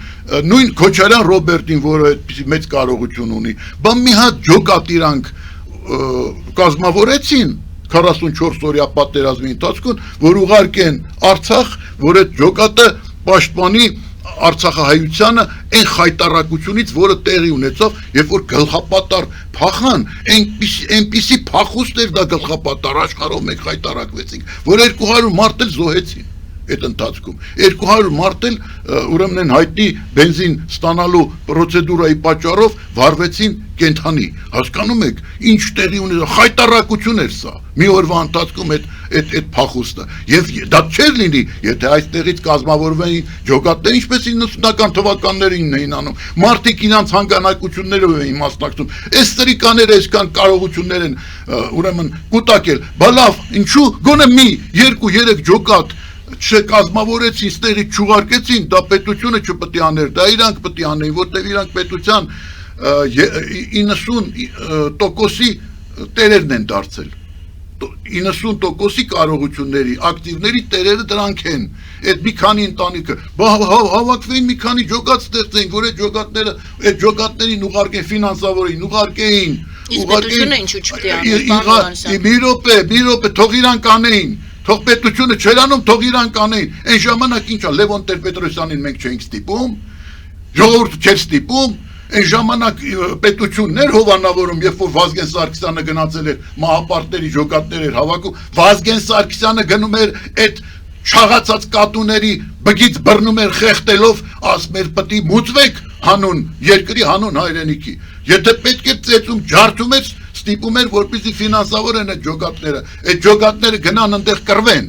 S2: նույն Քոչարյան Ռոբերտին, որը այդպիսի մեծ կարողություն ունի, բան մի հատ ջոկատ իրանք կազմավորեցին 44 օրյա պատերազմի ընթացքում, որ ուղարկեն Արցախ, որ այդ ջոկատը պաշտպանի Արցախահայությանը այն խայտարակությունից, որը տեղի ունեցավ, երբ որ գլխապատար փախան, այնպիսի փախուստ էր դա գլխապատար աշխարհով մեկ խայտարակվեցինք, որ 200 մարդ էլ զոհեցին այդ ընթացքում 200 մարդ էլ ուրեմն են հայտնի բենզին ստանալու պրոցեդուրայի պատճառով վարվեցին կենթանի, հասկանում եք, ինչ տեղի ունեցավ, խայտարակություն էր սա, մի օրվա ընթացքում այդ փախուստը, եւ դա չէր լինի, եթե այստեղից կազմավորվեին ջոկատներ, ինչպես 90-ական թվականներին էին անում, մարդիկ իրանց հանգանակություններով էին մասնակցում, այս սրիկաները այսքան կարողություններ են ուրեմն կուտակել, բա լավ, ինչու գոնե մի 2-3 ջոկատ չկազմավորեցին, ստեղից չուղարկեցին, դա պետությունը չպետք է աներ, դա իրանք պետք է անեին, որտեղ իրանք պետության 90%-ի տերերն են դարձել, 90%-ի կարողությունների, ակտիվների տերերը դրանք են, այդ մի քանի ընտանիքը, հավաքվեին մի քանի ջոկատ ստեղծեին, որ այդ ջոկատներին ուղարկեն, ֆինանսավորեին, ուղարկեին,
S1: իսկ պետությունը ինչու չպետք է
S2: մի րոպե, թող իրանք անեին, թող պետությունը չէր անում, թող իրանք անեին, այն ժամանակ ինչա, Լևոն Տեր-Պետրոսյանին մենք չէինք ստիպում, ժողովուրդը չէր ստիպում, այն ժամանակ պետությունն էր հովանավորում, երբ որ Վազգեն Սարգսյանը գնացել էր մահապարտների ջոկատներ էր հավաքում, Վազգեն Սարգսյանը գնում էր այդ չաղացած կատուների բգից բռնում էր խեղտելով, ասում էր պետք է մուծվեք հանուն երկրի, հանուն հայրենիքի, եթե պետք է ծեծում, ջարդում էր, ստիպում էր, որպեսզի ֆինանսավորեն այդ ջոկատները գնան այնտեղ կռվեն,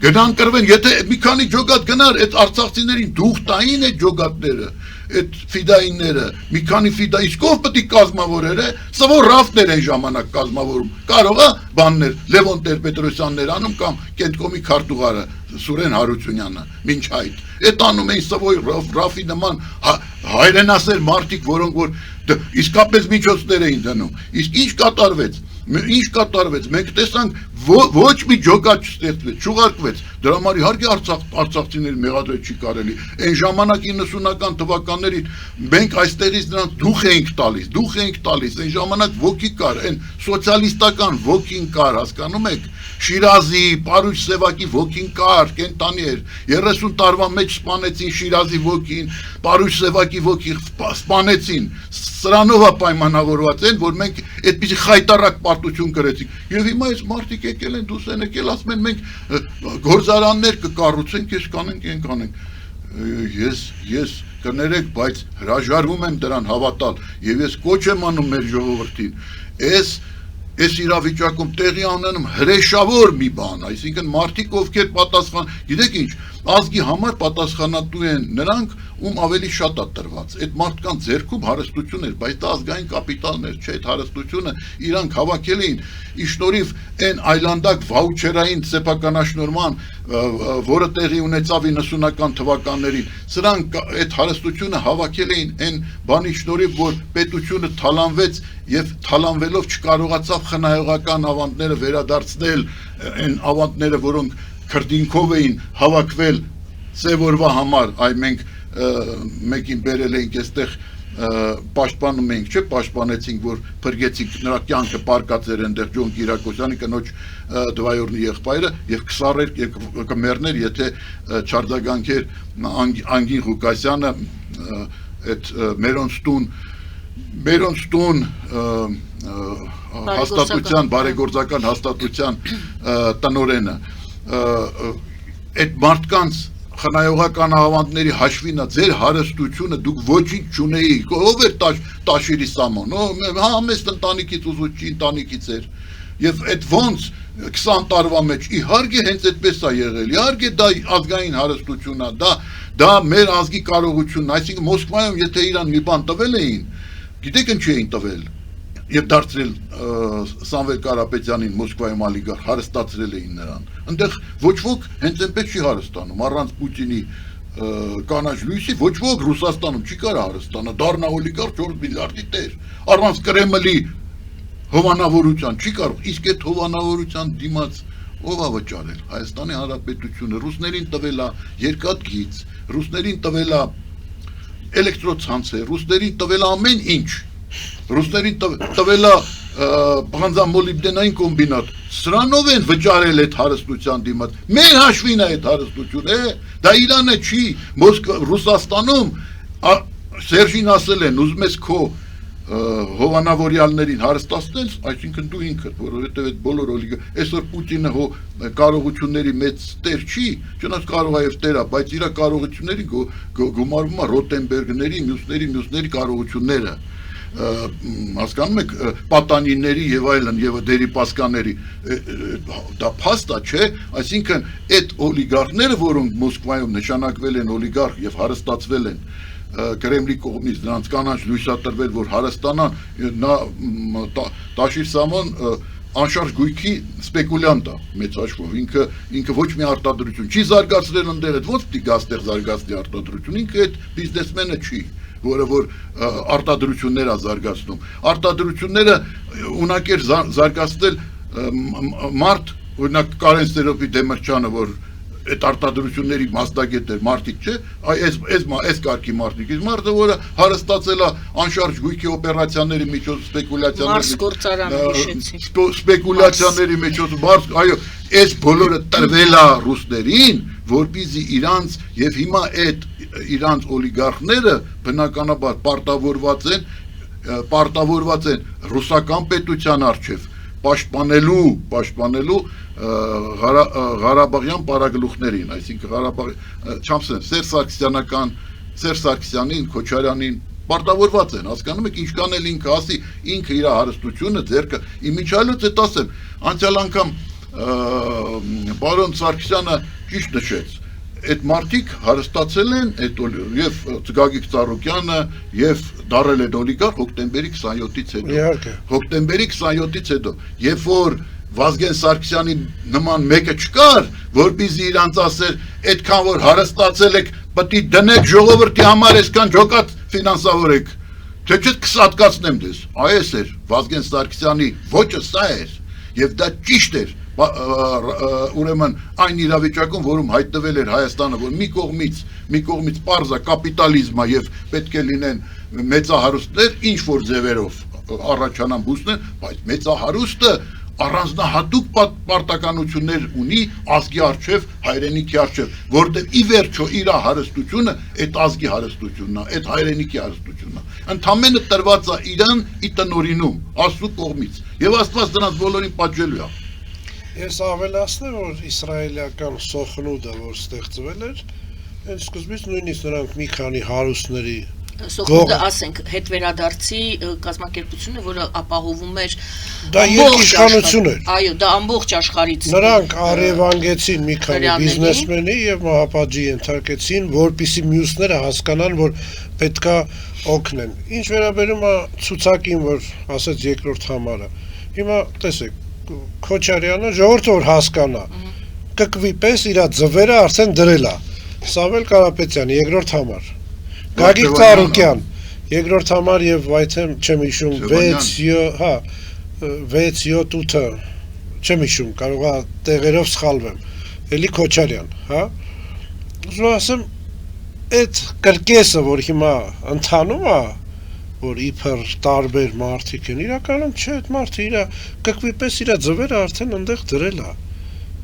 S2: եթե մի քանի ջոկատ գնար, այդ արցախցիներին դուխ տային այդ ջոկատները, այդ ֆիդայինները, մի քանի ֆիդա, իսկ ով պետք է կազմավորեր, սովոր ռաֆտներ են ժամանակ կազմավորում, կարող է բաններ, Լևոն Տեր-Պետրոսյաններ անում կամ Կենտկոմի քարտուղարը, Սուրեն Հարությունյանը, մինչ այդ, այդ անում էին սովոր ռաֆի նման հայրենասեր մարդիկ, որոնք որ իսկապես միջոցներ էին դնում, իսկ ինչ կատարվեց, մենք տեսանք ոչ մի ջոկատ չստեղծվեց, չուղարկվեց, դրա համար իհարկե արցախցիների մեղադրել չի կարելի, այն ժամանակ 90-ական թվականներին մենք այստեղից նրանց դուխ էինք տալիս, այն ժամանակ ոգի կար, այն սոցիալիստական ոգին կար, հասկանում եք, Շիրազի, Պարույր Սևակի ոգին կար, կենտանի էր, 30 տարվա մեջ սպանեցին Շիրազի ոգին, Պարույր Սևակի ոգին սպանեցին, սրանով է պայմանավորված են, որ մենք այդպիսի խայտարակ պարտություն կրեցինք, եւ հիմա այս մարդիկ եկել են, դուս են եկել, ասում են մենք գործարաններ կկառուցենք, ես կանենք, ես կներեք, բայց հրաժարվում եմ դրան հավատալ, եւ ես կոչ եմ անում մեր ժողովրդին, այս իրավիճակում տեղի անենում հրեշավոր մի բան, այսինքն մարդիկ ովքեր պատասխան, գիտեք ինչ, ազգի համար պատասխանատու են նրանք, ում ավելի շատ է տրված, այդ մարդկանց ձեռքում հարստություն էր, բայց դա ազգային կապիտալն էր, չէ, այդ հարստությունը իրանք հավաքել էին, իշնորհիվ այն այլանդակ վաուչերային սեփականաշնորհման, որը տեղի ունեցավ 90-ական թվականներին, սրանք այդ հարստությունը հավաքել էին այն բանի շնորհիվ, որ պետությունը թալանվեց եւ թալանվելով չկարողացավ խնայողական ավանդները վերադարձնել, այն ավանդները, որոնք քրդինքով էին հավաքվել ծևորվա համար, այ մենք մեկին բերել էինք այստեղ պաշտպանում էինք, չէ, պաշտպանեցինք, որ փրկեցինք նրա կյանքը պարկած էր այնտեղ Ջոն Կիրակոսյանի կնոջ դվայորնի եղբայրը եւ կսառեր կմեռներ, եթե չարձագանքեր Անգին Ղուկասյանը այդ Մերոնստուն հաստատության, բարեգործական հաստատության տնօրենը այդ մարդկանց խնայողական ավանդների հաշվինա ձեր հարստությունը դուք ոչինչ չունեիք, ով էր Տաշիրի Սամոն, մեծ ընտանիքից ուզուչի ընտանիքից էր եւ այդ ոնց 20 տարվա մեջ իհարկե հենց այդպես է եղել, իհարկե դա ազգային հարստություն է, դա մեր ազգի կարողությունն, այսինքն Մոսկվայում եթե իրան մի բան տվել էին, գիտեք ինչ էին տվել եւ դարձրել Սամվել Կարապետյանին Մոսկվայում ալիգարխ հարստացրել էին նրան, այնտեղ ոչ ոք հենց այնպես չի հարստանում, առանց Պուտինի կանաչ լույսի ոչ ոք Ռուսաստանում չի կարող հարստանալ, դառնա օլիգարխ 4 միլիարդի տեր, առանց Կրեմլի հովանավորության չի կարող, իսկ այդ հովանավորության դիմաց ով է վճարել, Հայաստանի Հանրապետությունը, ռուսներին տվել է երկաթգիծ, ռուսներին տվել է էլեկտրոցանցեր, ռուսներին տվել է ամեն ինչ, ռուսներին տվել է բանձամոլիբդենային կոմբինատ, սրանով են վճարել այդ հարստության դիմաց, մեր հաշվին է այդ հարստությունը, դա Իրանը չի, Ռուսաստանում Սերժին ասել են, ուզում ես քո հովանավորյալներին հարստացնել, այսինքն դու ինքդ, որովհետև այդ բոլոր օլիգա, այսօր Պուտինը կարողությունների մեծ տեր չի, չնայած կարող է եւ տեր է, բայց իր կարողությունների գումարվում է Ռոտենբերգների, մյուսների կարողությունները, հասկանում եք, պատանիների եւ այլն եւ դերիպասկաների, դա փաստ է, չէ, այսինքն այդ օլիգարխները, որոնք Մոսկվայում նշանակվել են օլիգարխ եւ հարստացվել են Կրեմլի կողմից նրանց կանաչ լույսատրվել, որ հարստանան, նա Տաշիր Սամոն անշարժ գույքի սպեկուլյանտ է մեծ հաշվով, ինքը ոչ մի արտադրություն չի զարգացրել ընդեր, ոնց պիտի գա ստեղ զարգացնի արտադրություն, ինքը այդ բիզնեսմենը չի, որը որ արտադրություններ է զարգացնում, արտադրությունները ունակ էր զարգացնել մարդ, օրինակ Կարեն Սերոպի Դեմիրճյանը, որ այդ արտադրությունների մասնագետ էր, մարդիկ չէ, այս կարգի մարդիկ, իսկ մարդը, որը հարստացել է անշարժ գույքի օպերացիաների միջոց, սպեկուլյացիաների միջոց, այո, այս բոլորը տրվել է ռուսներին, որպեսզի իրանց եւ հիմա այդ իրանց օլիգարխները բնականաբար պարտավորված են ռուսական պետության առջև պաշտպանելու Ղարաբաղյան պարագլուխներին, այսինքն չամսեն, Սերժ Սարգսյանին, Քոչարյանին պարտավորված են, հասկանում եք, ինչքան էլ ինքը ասի, ինքը իր հարստությունը ձեռքը, իմիջայլոց էդ ասեմ, անցյալ անգամ պարոն Սարգսյանը ճիշտ նշեց, այդ մարդիկ հարստացել են եւ Գագիկ Ծառուկյանը եւ դարել են օլիգարխ հոկտեմբերի 27-ից հետո, երբ որ Վազգեն Սարգսյանի նման մեկը չկար, որպեսզի իրանց ասեր, այդքան որ հարստացել եք, պետք է դնեք ժողովրդի համար այսքան ջոկատ ֆինանսավորեք, թե չէ կսատկացնեմ դες, այս էր Վազգեն Սարգսյանի ոճը սա էր, եւ դա ճիշտ էր, ուրեմն այն իրավիճակում, որում հայտնվել էր Հայաստանը, որ մի կողմից պարզա կապիտալիզմա եւ պետք է լինեն մեծահարուստներ, ինչ որ ձևերով առաջանան բուսներ, բայց մեծահարուստը առանձնահատուկ պարտականություններ ունի ազգի առջև, հայրենիքի առջև, որտեղ ի վերջո իր հարստությունը այդ ազգի հարստությունն է, այդ հայրենիքի հարստությունն է, ընդամենը տրված է իրան ի տնօրինում, Աստծո կողմից, եւ Աստված դրանց բոլորին պատժելու է։
S3: Ես ավելացնեմ, որ իսրայելական սոխնուդը, որ ստեղծվել էր, այն սկզբից նույնիսկ նրանք մի քանի հարուստների
S1: Սոխնուդը, ասենք, հետվերադարձի կազմակերպությունը, որը ապահովում էր
S3: դա երկիշխանություն էր։
S1: Այո, դա ամբողջ աշխարհից։
S3: Նրանք առևանգեցին մի քանի բիզնեսմենի եւ մահապատժի ենթարկեցին, որպեսզի մյուսները հասկանան, որ պետքա օգնեն։ Ինչ վերաբերում է ցուցակին, որ ասած երկրորդ համարը։ Հիմա տեսեք, Քոչարյանը ժողովուրդը որ հասկանա, կկվի պես իր ձվերը արդեն դրել է։ Սամվել Կարապետյան, երկրորդ համար։ Գագիկ Ծառուկյան, երկրորդ համար եւ այդեմ չեմ հիշում 6-7-8-ը չեմ հիշում, կարող է տեղերով սխալվեմ։ Էլի Քոչարյան, հա։ Ուզում ասեմ, այդ կրկեսը, որ հիմա ընթանում է, որ իբր տարբեր մարդիկ են, իրականում չէ, այդ մարդը իր կկվի պես իր ձվերը արդեն ընդեղ դրել է։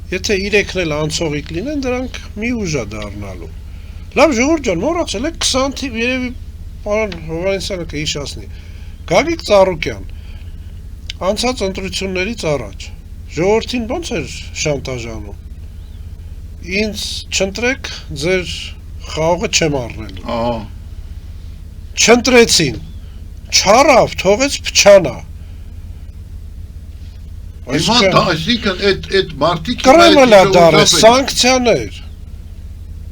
S3: Եթե իրեքն էլ անցողիկ լինեն, դրանք մի ուժ է դառնալու։ Լավ ժողովուրդ ջան, մոռացել եք 20 թիվ երևի պարոն Հովհաննիսյանը կհիշացնի։ Գագիկ Ծառուկյան անցած ընտրություններից առաջ ժողովրդին ո՞նց էր շանտաժանում։ Ինձ չընտրեք, ձեր խաղողը չեմ առնելու։
S2: Ահա։
S3: Չընտրեցին։ Չարավ, թողեց փչանա։
S2: Հիմա այսինքն այդ մարդիկ
S3: Կրեմլը դարեց, սանկցիաներ։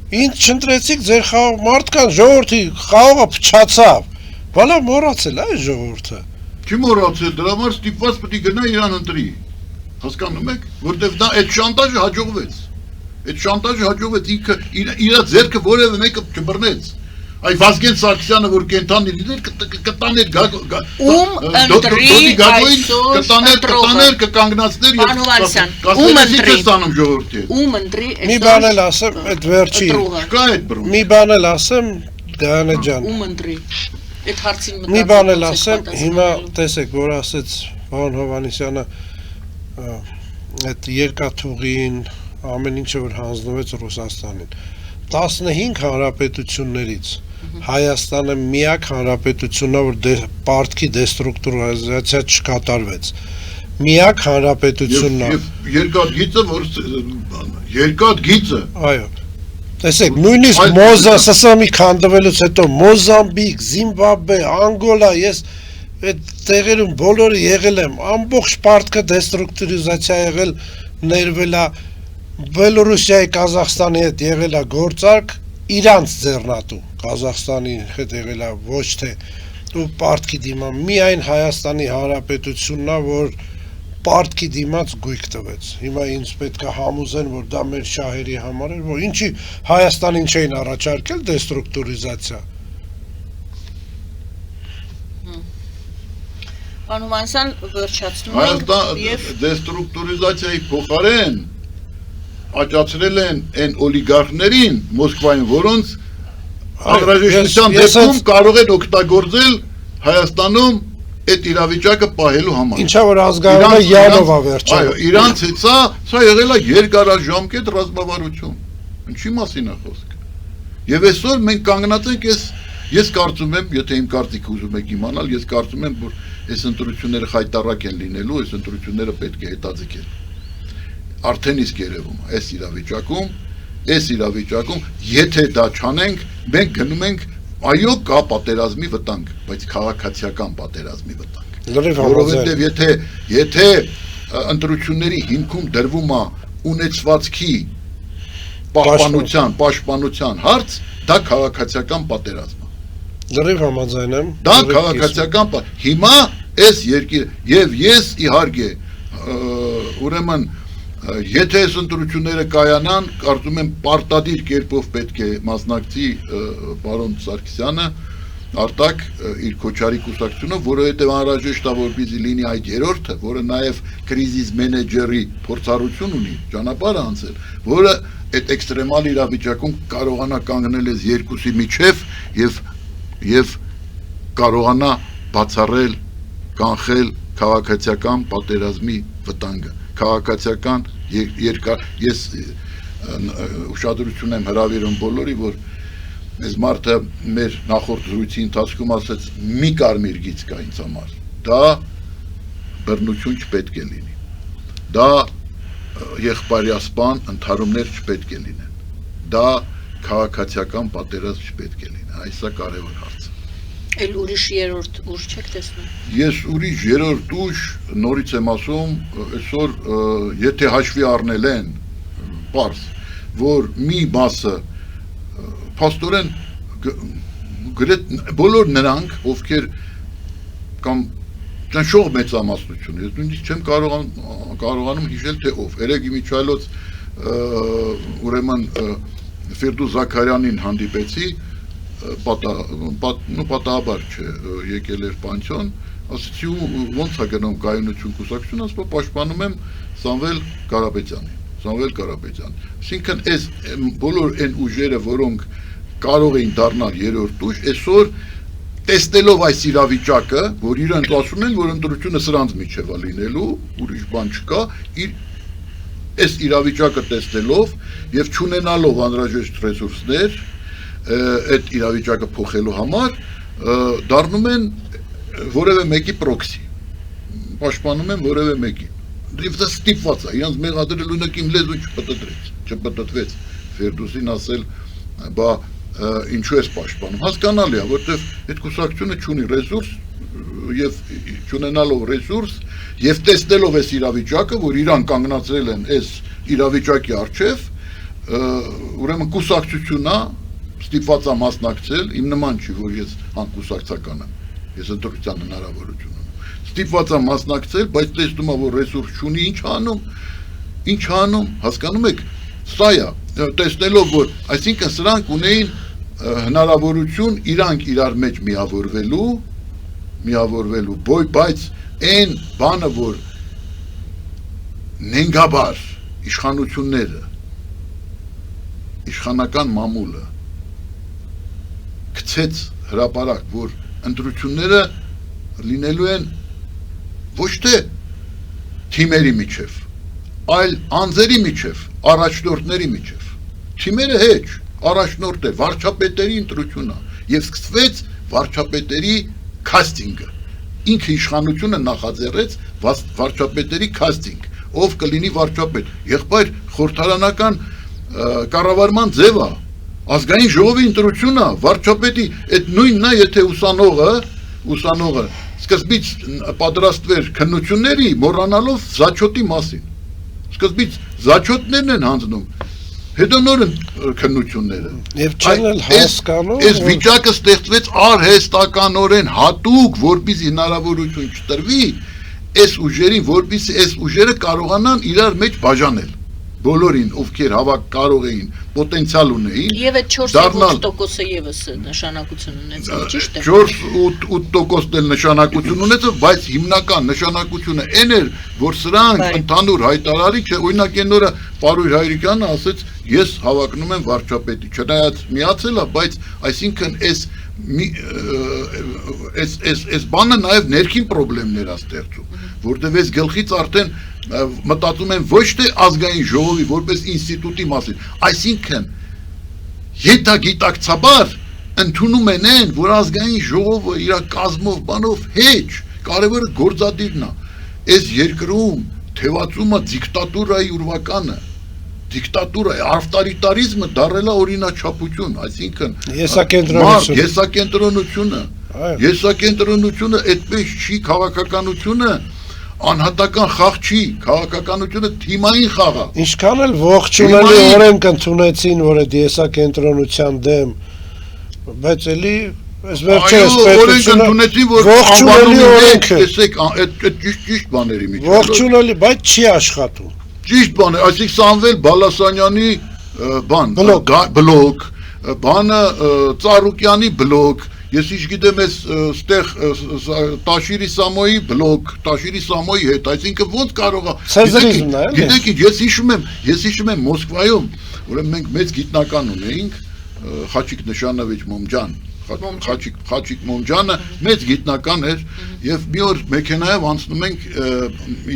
S3: Ինձ չընտրեցիք ձեր խաղող մարդկան ժողովրդի խաղողը փչացավ։ Բալա մոռացել է ժողովուրդը։
S2: Չի մոռացել, դրա համար ստիպված պետք է գնա իրան ընտրի։ Հասկանում եք, որտեվ դա այդ շանտաժը հաջողվեց։ Այդ շանտաժը հաջողվեց, ինքը իր ձեռքը որևէ մեկը չբռնեց։ Այ Վազգեն Սարգսյանը որ կենթանի լիներ կտաներ
S1: ում ընտրի
S2: կտաներ կկանգնացներ եւ ում ընտրի ստանում ժողովրդի
S3: ում ընտրի մի բան էլ ասեմ այդ վերջի
S2: կա այդ բռուն
S3: մի բան էլ ասեմ Գայանե ջան
S1: ում ընտրի այդ հարցին
S3: մի բան էլ ասեմ հիմա տեսեք որ ասեց պարոն Հովհաննիսյանը այդ երկաթուղին ամեն ինչը որ հանձնվեց Ռուսաստանին 15 հանրապետություններից Հայաստանը միակ հանրապետությունն է, որ պարտքի դեստրուկտուրիզացիա չկատարվեց։ Միակ հանրապետությունն է։ Երկաթգիծը։ Այո։ Տեսեք, նույնիսկ ՍՍՄ-ի քանդվելուց հետո Մոզամբիկ, Զիմբաբվե, Անգոլա, ես այդ տեղերում բոլորը եղել եմ, ամբողջ պարտքը դեստրուկտուրիզացիա եղել, ներվել է Բելոռուսիայի, Կազախստանի հետ եղել է գործարք, իրանց ձեռնատու Կազախստանի հետ եղել է ոչ թե ու պարտքի դիմա միայն Հայաստանի Հանրապետությունն է, որ պարտքի դիմաց գույք տվեց։ Հիմա ինձ պետք է համոզեն, որ դա մեր շահերի համար էր, որ ինչի Հայաստանին չէին առաջարկել դեստրուկտուրիզացիա։
S1: Պարոն Հովհաննիսյան, վերջացնում ենք
S2: եւ դեստրուկտուրիզացիայի փոխարեն աճացրել են այն օլիգարխներին Մոսկվայում, որոնց անհրաժեշտության դեպքում կարող են օգտագործել Հայաստանում այդ իրավիճակը պահելու համար։
S3: Ինչա որ ազգանունը Յանովա վերջանում։
S2: Այո, իրանց հետ սա եղել է երկարաժամկետ ռազմավարություն։ Ինչի մասին է խոսքը։ Եվ այսօր մենք կանգնած ենք ես կարծում եմ, եթե իմ կարծիքը ուզում եք իմանալ, ես կարծում եմ, որ այս ընտրությունները խայտառակ են լինելու, այս ընտրությունները պետք է հետաձգել։ Արդեն իսկ երևում այս իրավիճակում եթե դա չանենք մենք գնում ենք այո կա պատերազմի վտանգ բայց քաղաքացիական պատերազմի վտանգ որովհետև եթե ընտրությունների հիմքում դրվում է ունեցվածքի պաշտպանության հարց դա քաղաքացիական պատերազմ է
S3: լրիվ համաձայն եմ
S2: դա քաղաքացիական հիմա այս երկիրը եւ ես իհարկե ուրեմն Եթե այս ընտրությունները կայանան, կարծում եմ պարտադիր կերպով պետք է մասնակցի պարոն Սարգսյանը արտակ իր քոչարի կուսակցությունը, որովհետև անհրաժեշտ է որպեսզի լինի այդ երրորդը, որը նաև կրիզիս մենեջերի փորձառություն ունի, ճանապարհ անցել, որը այդ էքստրեմալ իրավիճակում կարողանա կանգնել այս երկուսի միջև եւ կարողանա բացառել, կանխել քաղաքացիական պատերազմի վտանգը քաղաքացիական երկար ես ուշադրություն եմ հրավիրում բոլորի որ այս մարդը մեր նախորդ զրույցի ընթացքում ասաց մի կարմիր գիծ կա ինձ համար դա բռնություն չպետք է լինի դա եղբայրասպան ընդհարումներ չպետք է լինեն դա քաղաքացիական պատերազմ չպետք է լինի այսա կարևոր հարց է
S1: Էլ ուրիշ երրորդ ուժ չեք տեսնում։
S2: Ես ուրիշ երրորդ ուժ նորից եմ ասում, այսօր եթե հաշվի առնել են պարզ, որ մի մասը փաստորեն բոլոր նրանք, ովքեր կամ ճնշող մեծամասնություն, ես նույնիսկ չեմ կարողանում հիշել թե ով, երեք իմիջայլոց ուրեմն Ֆիրդուս Զաքարյանին հանդիպեցի պատահաբար չէ եկել էր պանցիոն ասեցի ոնց է գնում կայունություն կուսակցություն ասում պաշտպանում եմ Սամվել Կարապետյանին այսինքն այս բոլոր այն ուժերը որոնք կարող էին դառնալ երրորդ ուժ, այսօր տեսնելով այս իրավիճակը, որ իրենք ասում են, որ ընտրությունը սրանց միջև է լինելու, ուրիշ բան չկա, այս իրավիճակը տեսնելով եւ չունենալով անհրաժեշտ ռեսուրսներ, այդ իրավիճակը փոխելու համար դառնում են որևէ մեկի պրոքսի, պաշտպանում են որևէ մեկին։ Դա ստիպված է, իրանց մեղադրել ունեք իմ լեզուն չպտտվեց, Ֆերդուսին ասել, բա ինչու ես պաշտպանում, հասկանալի է, որտեղ այդ կուսակցությունը չունի ռեսուրս եւ չունենալով ռեսուրս եւ տեսնելով այս իրավիճակը, որ իրան կանգնացրել են այս իրավիճակի առջև, ուրեմն կուսակցությունն է ստիպված է մասնակցել, իմ նման չի, որ ես անկուսակցական եմ, ես ընտրության հնարավորություն ունեմ, ստիպված է մասնակցել, բայց տեսնում է, որ ռեսուրս չունի, ինչ անում, հասկանում եք, սա է, տեսնելով, որ այսինքն սրանք ունեին հնարավորություն իրանք իրար մեջ միավորվելու, բայց այն բանը, որ նենգաբար իշխանությունները, իշխանական մամուլը գցեց հրապարակ, որ ընտրությունները լինելու են ոչ թե թիմերի միջև, այլ անձերի միջև, առաջնորդների միջև, թիմերը հեչ, առաջնորդ է, վարչապետերի ընտրությունը եւ սկսվեց վարչապետերի քաստինգը, ինքը իշխանությունը նախաձեռնեց վարչապետերի քաստինգ, ով կլինի վարչապետ, եղբայր խորհրդարանական կառավարման ձև է, ազգային ժողովի ընտրությունը, վարչապետի այդ նույնն է, եթե ուսանողը սկզբից պատրաստվեր քննությունների, մոռանալով զաչոտի մասին, սկզբից զաչոտներն են հանձնում, հետո նոր քննությունները։
S3: Եվ չեն էլ հասկանում,
S2: այս վիճակը ստեղծվեց արհեստականորեն հատուկ, որպեսզի հնարավորություն չտրվի այս ուժերին, որպեսզի այս ուժերը կարողանան իրար մեջ բաժանել։ Բոլորին, ովքեր կարող էին, պոտենցիալ ունեին,
S1: եւ այդ 4.8%-ը եւս նշանակություն ունեցավ, ճիշտ է։
S2: 4.8%-ն էլ նշանակություն ունեցավ, բայց հիմնական նշանակությունը այն էր, որ սրանք ընդհանուր հայտարարի, օրինակ այն օրը Պարույր Հայրիկյանը ասեց, ես հավակնում եմ վարչապետի, չնայած միացել է, բայց այսինքն այս բանը նաև ներքին պրոբլեմներ է ստեղծում, որտեղ այս գլխից արդեն մտածում են ոչ թե ազգային ժողովի որպես ինստիտուտի մասին, այսինքն հետագիտակցաբար ընդունում են, որ ազգային ժողովը իր կազմով բանով հեչ, կարևորը գործադիրն է, այս երկրում թևածումը դիկտատուրայի ուրվականը, դիկտատուրայի, ավտորիտարիզմը դառել է օրինաչափություն, այսինքն եսակենտրոնությունը այդպես չի, քաղաքականությունը անհատական խաղ չի, քաղաքականությունը թիմային խաղ է։
S3: Ինչքան էլ ողջունելի օրենք ընդունեցին, որ այդ եսակենտրոնության դեմ, բայց էլի այս վերջերս պետությունը ողջունելի օրենք է,
S2: տեսեք, այդ ճիշտ բաների միջև։
S3: Ողջունելի, բայց չի աշխատում։
S2: Ճիշտ բան է, այսինքն Սամվել Բալասանյանի բլոկ, բանը Ծառուկյանի բլոկ, ես ինչ գիտեմ ես ստեղ Տաշիրի Սամոյի բլոկ, Տաշիրի Սամոյի հետ, այսինքն ոնց կարող է։ Գիտեք, ես հիշում եմ Մոսկվայում, ուրեմն մենք մեծ գիտնական ունեինք, Խաչիկ Նշանովիչ Մոմջան, Խաչիկ Մոմջանը մեծ գիտնական էր եւ մի օր մեքենայով անցնում ենք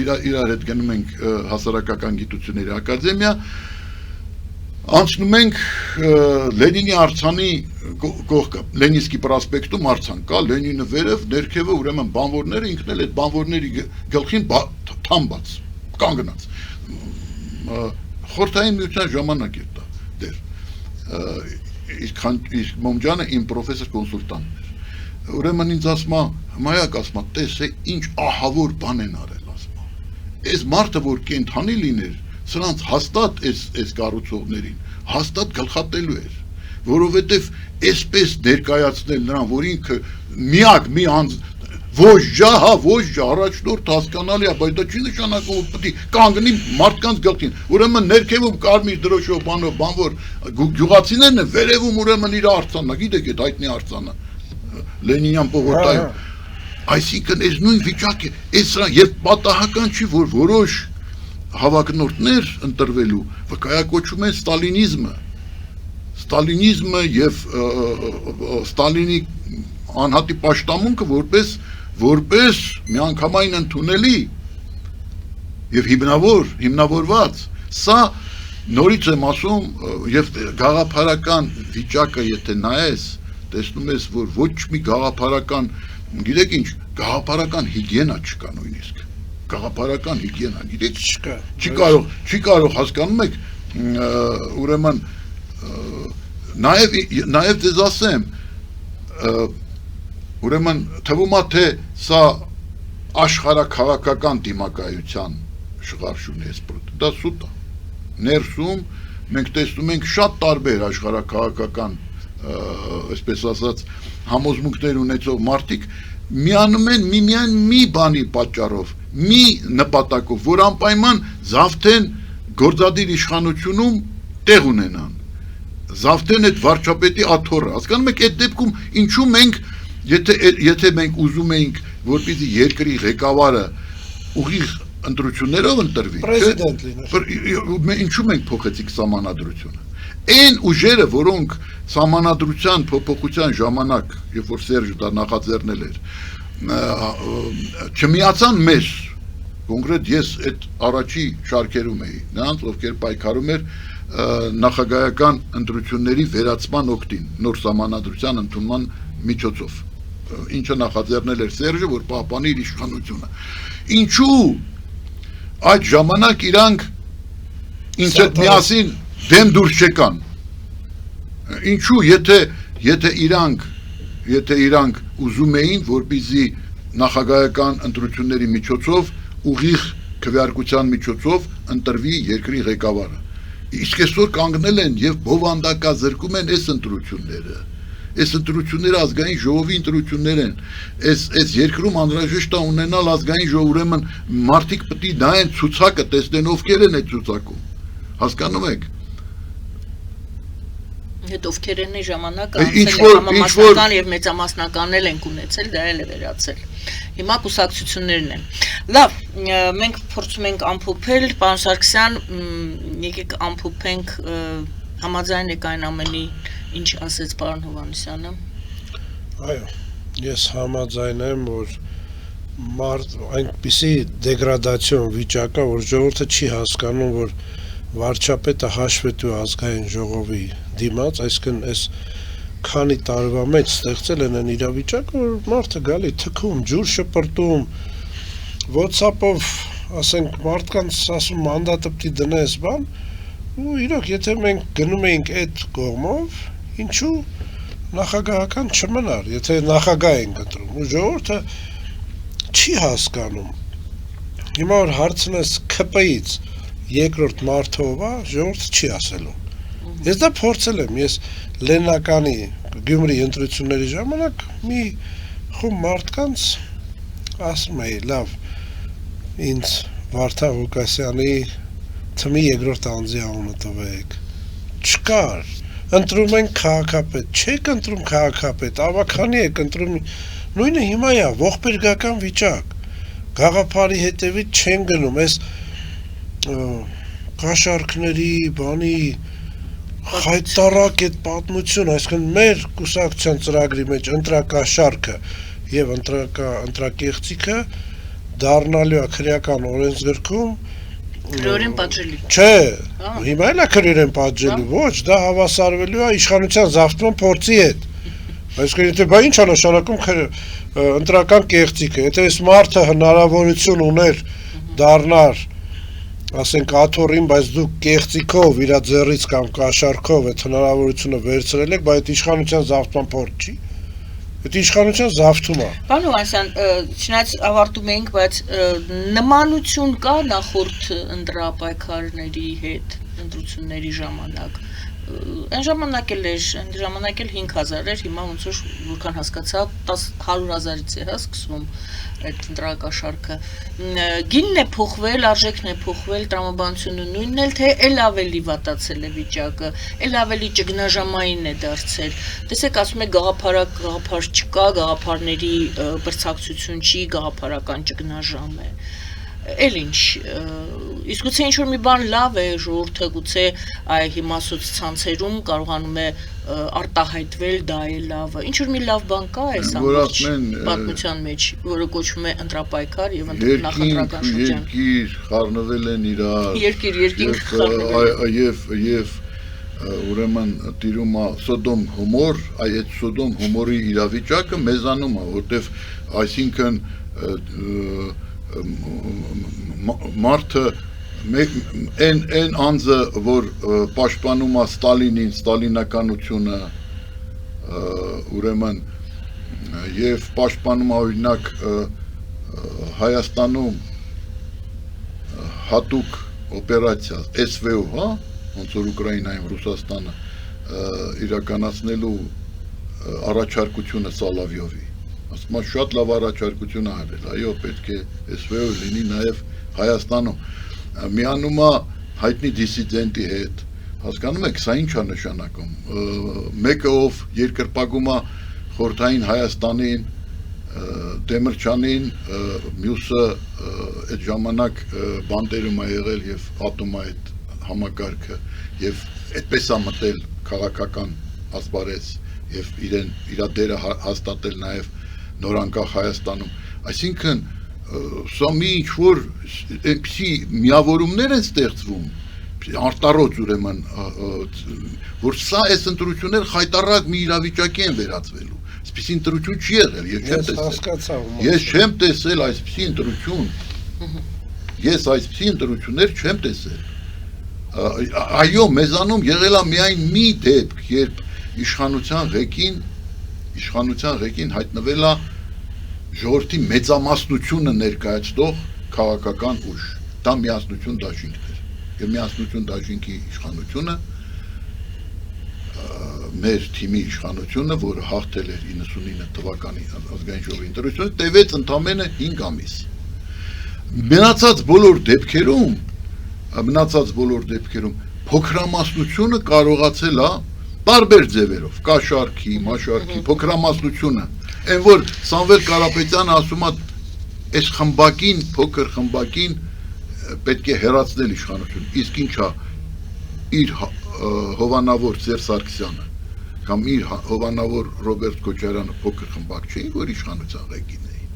S2: իրար հետ գնում ենք հասարակական գիտությունների ակադեմիա, անցնում ենք Լենինի արձանի կողքը, Լենինսկի պրոսպեկտում արձան կա, Լենինը վերև, ներքևը ուրեմն բանվորները, ինքն էլ այդ բանվորների գլխին թամբած, կանգնած, խորհրդային միության ժամանակ էր դա դեր, իսկ Մոմջանը իմ պրոֆեսոր կոնսուլտանտն էր, ուրեմն ինձ ասма, Մայակ ասма, տես ինչ ահավոր բան են արել ասma, այս մարդը որ կենթանի լիներ, սրանց հաստատ այս կառուցողներին, հաստատ գլխատելու էր, որովհետև այսպես ներկայացնել նրան, որ ինքը միակ մի անձ, ոչ ջա, առաջնորդ հասկանալի է, բայց դա չի նշանակում, որ պետք է կանգնի մարդկանց գլխին, ուրեմն ներքևում կարմիր դրոշով բանվոր գյուղացիներն են, վերևում ուրեմն իր արձանը, գիտեք այդ հայտնի արձանը, Լենինյան պողոտայում, այսինքն այս նույն վիճակ է, եւ պատահական չի, որ որոշ հավակնորդներ ընտրվելու վկայակոչում են ստալինիզմը, ստալինիզմը եւ Ստալինի անհատի պաշտամունքը որպես միանգամայն ընդունելի եւ հիմնավորված, սա նորից եմ ասում եւ գաղափարական վիճակը եթե նայես, տեսնում ես, որ ոչ մի գաղափարական, գիտեք ինչ, գաղափարական հիգիենա չկա նույնիսկ, գաղափարական հիգիենա, գիտեք, չի կարող հասկանում եք, ուրեմն նաեւ ձեզ ասեմ, ուրեմն թվում է թե սա աշխարհաքաղաքական դիմակայության շղարշուն է, դա սուտ է, ներսում մենք տեսնում ենք շատ տարբեր աշխարհաքաղաքական, այսպես ասած, համոզմունքներ ունեցող մարդիկ միանում են միմիայն մի բանի պատճառով, մի նպատակով, որ անպայման զավթեն գործադիր իշխանությունում տեղ ունենան, զավթեն այդ վարչապետի աթոռը, հասկանում եք, այդ դեպքում ինչու մենք, եթե մենք ուզում էինք, որպեսզի երկրի ղեկավարը ուղիղ ընտրություններով ընտրվի, ինչու մենք փոխեցինք սահմանադրությունը, այն ուժերը, որոնք սահմանադրության փոփոխության ժամանակ, երբ որ Սերժը դա նախաձեռնել էր, չմիացան մեզ, կոնկրետ ես այդ առաջի շարքերում էի, նրանց ովքեր պայքարում էր նախագահական ընտրությունների վերացման օգտին, նոր սահմանադրության ընդունման միջոցով, ինչը նախաձեռնել էր Սերժը, որ պահպանի իր իշխանությունը, ինչու այդ ժամանակ իրանք ինձ հետ միասին դեմ դուրս չեկան, ինչու եթե իրանք ուզում էին, որպեսզի նախագահական ընտրությունների միջոցով, ուղիղ քվեարկության միջոցով ընտրվի երկրի ղեկավարը, իսկ այսօր կանգնել են եւ բովանդակազրկում են այս ընտրությունները, այս ընտրությունները ազգային ժողովի ընտրություններ են, այս երկրում անհրաժեշտ է ունենալ ազգային ժողով, ուրեմն մարդիկ պետք է նայեն ցուցակը, տեսնեն ովքեր են այդ ցուցակում, հասկանում եք,
S1: Հետ ովքեր են այն ժամանակ անցել համամասնական եւ մեծամասնականներ են ունեցել, դա էլ է վերացել։ Հիմա կուսակցություններն են։ Լավ, մենք փորձում ենք ամփոփել, պարոն Սարգսյան, եկեք ամփոփենք, համաձայն եք այն ամենի, ինչ ասեց պարոն Հովհաննիսյանը։ Այո,
S3: ես համաձայն եմ, որ այնպիսի դեգրադացիոն վիճակա, որ ժողովուրդը չի հասկանում, որ վարչապետը հաշվետու ազգային ժողովի դիմաց, այսինքն այս քանի տարվա մեջ ստեղծել են այն իրավիճակը, որ մարդը գալի թքում, ջուր շպրտում, WhatsApp-ով, ասենք, մարդկանց ասում մանդատը պիտի դնես բան, ու իրոք, եթե մենք գնում էինք այդ կողմով, ինչու նախագահական չմնար, եթե նախագահ ենք ընտրում, ու ժողովուրդը չի հասկանում։ Հիմա որ հարցնես ԿՊ-ից երկրորդ մարդով է, ժողովուրդը չի ասելու։ Ես դա փորձել եմ, ես Լեննականի Գյումրի ընտրությունների ժամանակ մի խումբ մարդկանց ասում էի, լավ, ինձ Վարդան Ղուկասյանի թմի երկրորդ անձի անունը տվեք։ Չկար, ընտրում են քաղաքապետ, չեք ընտրում քաղաքապետ, ավագանի եք ընտրում, նույնը հիմա է, ողբերգական վիճակ, գաղափարի հետևից չեն գնում, այս կաշառքների, բանի, հայտարարակ այդ պատմություն, այսինքն մեր կուսակցության ծրագրի մեջ ընտրակաշառքը եւ ընտրակեղծիքը դառնալու է քրեական օրենսգրքում
S1: քրեորեն պատժելի։
S3: Չէ, հիմա էլ է քրեորեն պատժելու, ոչ, դա հավասարվելու է իշխանության զավթման փորձի հետ։ Այսինքն եթե բա ինչ է նշանակում ընտրական կեղծիքը, եթե այս մարդը հնարավորություն ուներ դառնալ ասենք աթոռին, բայց դուք կեղծիքով իր ձեռից կամ կաշառքով այդ հնարավորությունը վերցրել եք, բայց իշխանության զավթման փորձ չի։ Այդ իշխանության զավթում է։
S1: Պարոն Հովհաննիսյան, չնայած ավարտում ենք, բայց նմանություն կա նախորդ ընտրապայքարների հետ, ընտրությունների ժամանակ։ Այն ժամանակ էլ 5000 էր, հիմա ոնց որ որքան հասկացա 100,000-ից է սկսվում այդ ընտրակաշառքը։ Գինն է փոխվել, արժեքն է փոխվել, տրամաբանությունը նույնն էլ, թե էլ ավելի վատացել է վիճակը, էլ ավելի ճգնաժամային է դարձել։ Տեսեք, ասում եք գաղափար չկա, գաղափարների բրցակցություն չի, գաղափարական ճգնաժամ է։ Էլ ինչ, իսկ գուցե ինչ-որ մի բան լավ է ժողովուրդը գուցե այ հիմա սոցցանցերում կարողանում է արտահայտվել, դա է լավը, ինչ-որ մի լավ բան կա այս ամբողջ պատմության մեջ, որը կոչվում է ընտրապայքար եւ նախընտրական շրջան։
S2: Երկիր խառնվել են իրար։
S1: Երկինք խառնվել։
S2: Եվ ուրեմն տիրում է Սոդոմ հումոր, այդ Սոդոմ հումորի իրավիճակը մեզանում է, որտեվ այսինքն մարդը այն անձը, որ պաշտպանում է Ստալինին, ստալինականությունը, ուրեմն եւ պաշտպանում է օրինակ Հայաստանում հատուկ օպերացիա SVO, հա, ոնց որ Ուկրաինայում Ռուսաստանը իրականացնելու առաջարկությունը Սալավյովի, ասում եմ շատ լավ առաջարկություն է արել, այո, պետք է SVO լինի նաև Հայաստանում, միանում է հայտնի դիսիդենտի հետ, հասկանում եք, սա ինչ է նշանակում, մեկը ով երկրպագում է Խորհրդային Հայաստանին, Դեմիրճյանին, մյուսը այդ ժամանակ բանտերում է եղել եւ ատում է այդ համակարգը եւ այդպես է մտել քաղաքական ասպարեզ եւ իր դերը հաստատել նաեւ նորանկախ Հայաստանում, այսինքն սա մի ինչ-որ այնպիսի միավորումներ են ստեղծվում արտառոց ուրեմն որ սա այս ընտրությունները խայտառակ մի իրավիճակի են վերածվելու այսպիսի ընտրություն չի եղել ես չեմ տեսել այսպիսի ընտրություն ես այսպիսի ընտրություններ չեմ տեսել այո մեզանում եղել է միայն մի դեպք երբ իշխանության ղեկին հայտնվել է ժողովրդի մեծամասնությունը ներկայացնող քաղաքական ուժ դա միասնություն դաշինքն էր եւ միասնություն դաշինքի իշխանությունը մեր թիմի իշխանությունը, որը հաղթել էր 99 թվականի ազգային ժողովի ընտրությունը, տևեց ընդամենը 5 ամիս։ Մնացած բոլոր դեպքերում փոքրամասնությունը կարողացել է տարբեր ձևերով, կաշառքի, մաշառքի, փոքրամասնությունը, այն որ Սամվել Կարապետյանը ասում է, այս խմբակին, փոքր խմբակին պետք է հեռացնել իշխանություն, իսկ ինչա իր հովանավոր Սերժ Սարգսյանը կամ իր հովանավոր Ռոբերտ Քոչարյանը փոքր խմբակ չէին, որ իշխանության ղեկին էին։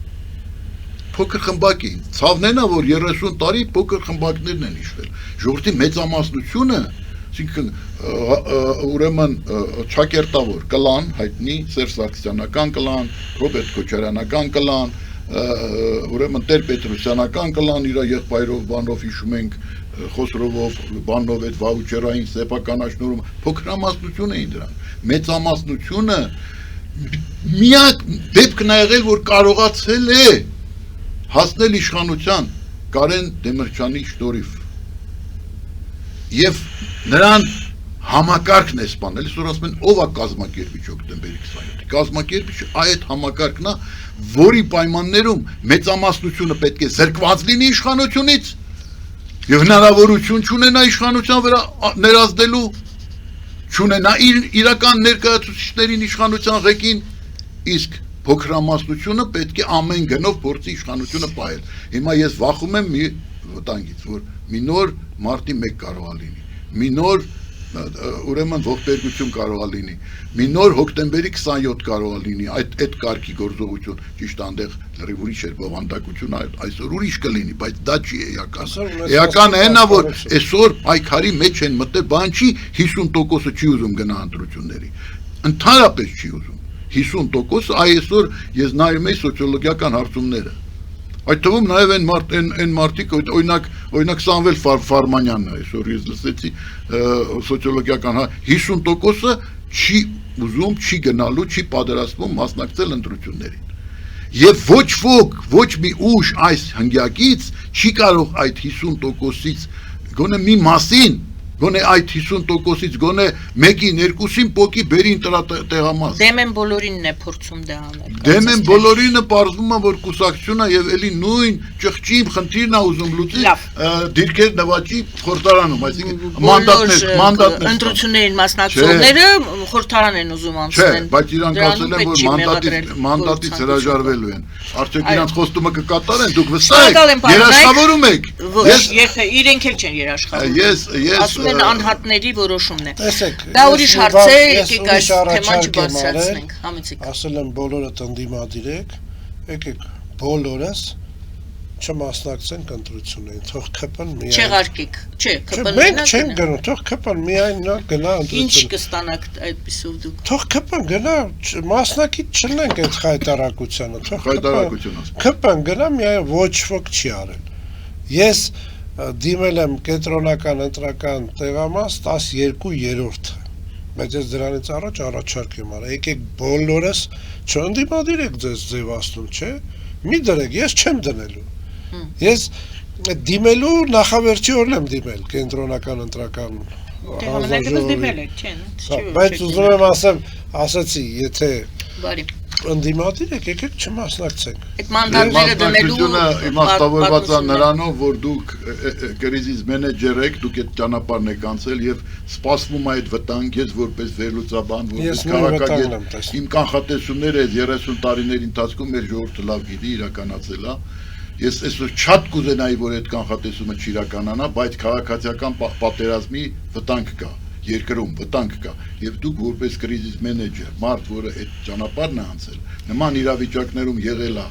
S2: Փոքր խմբակին, ցավն է, որ 30 տարի փոքր խմբակներն են իշխել։ Ժողովրդի մեծամասնությունը, այսինքն ուրեմն ճակերտավոր կլան, հայտնի Սերժ Սարգսյանական կլան, Ռոբերտ Քոչարյանական կլան, ուրեմն Տեր-Պետրոսյանական կլան իր եղբայրով բանով հիշում ենք Խոսրովով բանով այդ վաուչերային սեփականաշնորհում փոքրամասնություն էին դրան մեծամասնությունը միակ դեպքն է եղել որ կարողացել է հասնել իշխանության Կարեն Դեմիրճյանի շնորհիվ եւ նրան համակարգն է սպանել այսօր ասում են ով է կազմակերպիչ հոկտեմբերի 27-ի կազմակերպիչը այդ համակարգն է որի պայմաններում մեծամասնությունը պետք է զրկված լինի իշխանությունից եւ հնարավորություն չունենա իշխանության վրա ներազդելու չունենա իրական ներկայացուցիչներին իշխանության ղեկին իսկ փոքրամասնությունը պետք է ամեն գնով փորձի իշխանությունը պահել հիմա ես վախում եմ մի վտանգից որ մի նոր մարտի 1 կարող է լինի մի նոր ուրեմն ողբերգություն կարող է լինի մի նոր հոկտեմբերի 27 կարող է լինի այդ կարգի գործողություն ճիշտ այնտեղ լրիվ ուրիշ էր բովանդակություն այսօր ուրիշ կլինի բայց դա չի էականը այն է որ այսօր պայքարի մեջ են մտել բան չի 50%-ը չի ուզում գնա ընտրությունների ընդհանրապես չի ուզում 50%-ը այսօր ես նայում եմ սոցիոլոգիական հարցումները այդ թվում նաև այն մարդիկ օրինակ Սամվել Ֆարմանյանն է այսօր ես լսեցի սոցիոլոգիական 50%-ը չի ուզում, չի գնալու, չի պատրաստվում մասնակցել ընտրություններին եւ ոչ ոք, ոչ մի ուժ այս հնգյակից չի կարող այդ 50%-ից գոնե մի մասին Գոնե այդ 50%-ից գոնե 1-ին 2-ին փոքի բերին տեղամաս։
S1: Դեմ են բոլորինն է փորձում դա անել։
S2: Դեմ են բոլորինը պարզվում է որ կուսակցությունը եւ էլի նույն ճղճի խնդիրն է ուզում լուծի դիրքեր նվաճի խորհրդարանում, այսինքն մանդատներ
S1: ընտրություններին մասնակցողները խորհրդարան են ուզում անցնել։
S2: Չէ, բայց իրանք ասել են որ մանդատից հրաժարվելու են։ Արդյոք իրանք խոստումը կկատարեն, դուք վստահ եք, երաշխավորում եք։
S1: Երբե իրենք էլ չեն երաշխավորում։ Ասում են անհատների որոշումն է։ Դա ուրիշ հարց է, եկեք այս թեման չբարձրացնենք, համեցեք։
S3: Ասել եմ բոլորը տնդիմադիր եք, եկեք բոլորս չմասնակցենք ընտրություններին, թող ԿՊ-ն միայն
S1: չեղարկեք, չէ, ԿՊ-ն
S3: մենք չենք գնում, թող ԿՊ-ն միայն գնա ընտրություն։
S1: Ինչ կստանաք այդպիսով դուք։
S3: Թող ԿՊ-ն գնա, մասնակից չլինենք այդ խայտարակությանը, թող ԿՊ-ն գնա, միայն ոչ ոք չի արել։ Ես դիմել եմ կենտրոնական ընտրական տեղամաս 12-րդը, բայց ես դրանից առաջ առաջարկ եմ արել, եկեք բոլորս չընդդիմադիր եք ձեզ ձևացնում, չէ, մի դրեք, ես չեմ դնելու, ես դիմելու նախավերջի օրն եմ դիմել կենտրոնական ընտրական բայց ուզում եմ ասացի, եթե ընդդիմադիր եք, եկեք չմասնակցենք։
S1: Այդ մանդատները դնելու
S2: իմաստավորված է նրանով, որ դուք կրիզիս մենեջեր եք, դուք այդ ճանապարհն եք անցել եւ սպասվում է այդ վտանգ, ես որպես վերլուծաբան, որպես քաղաքագետ, իմ կանխատեսումները այդ 30 տարիների ընթացքում մեր ժողովուրդը լավ գիտի իրականացել է։ Ես այսօր շատ կուզենայի, որ այդ կանխատեսումը չիրականանա, բայց քաղաքացիական պատերազմի վտանգ կա։ Երկրում վտանգ կա եւ դուք որպես կրիզիս մենեջեր, մարդ, որը այդ ճանապարհն է անցել, նման իրավիճակներում եղել է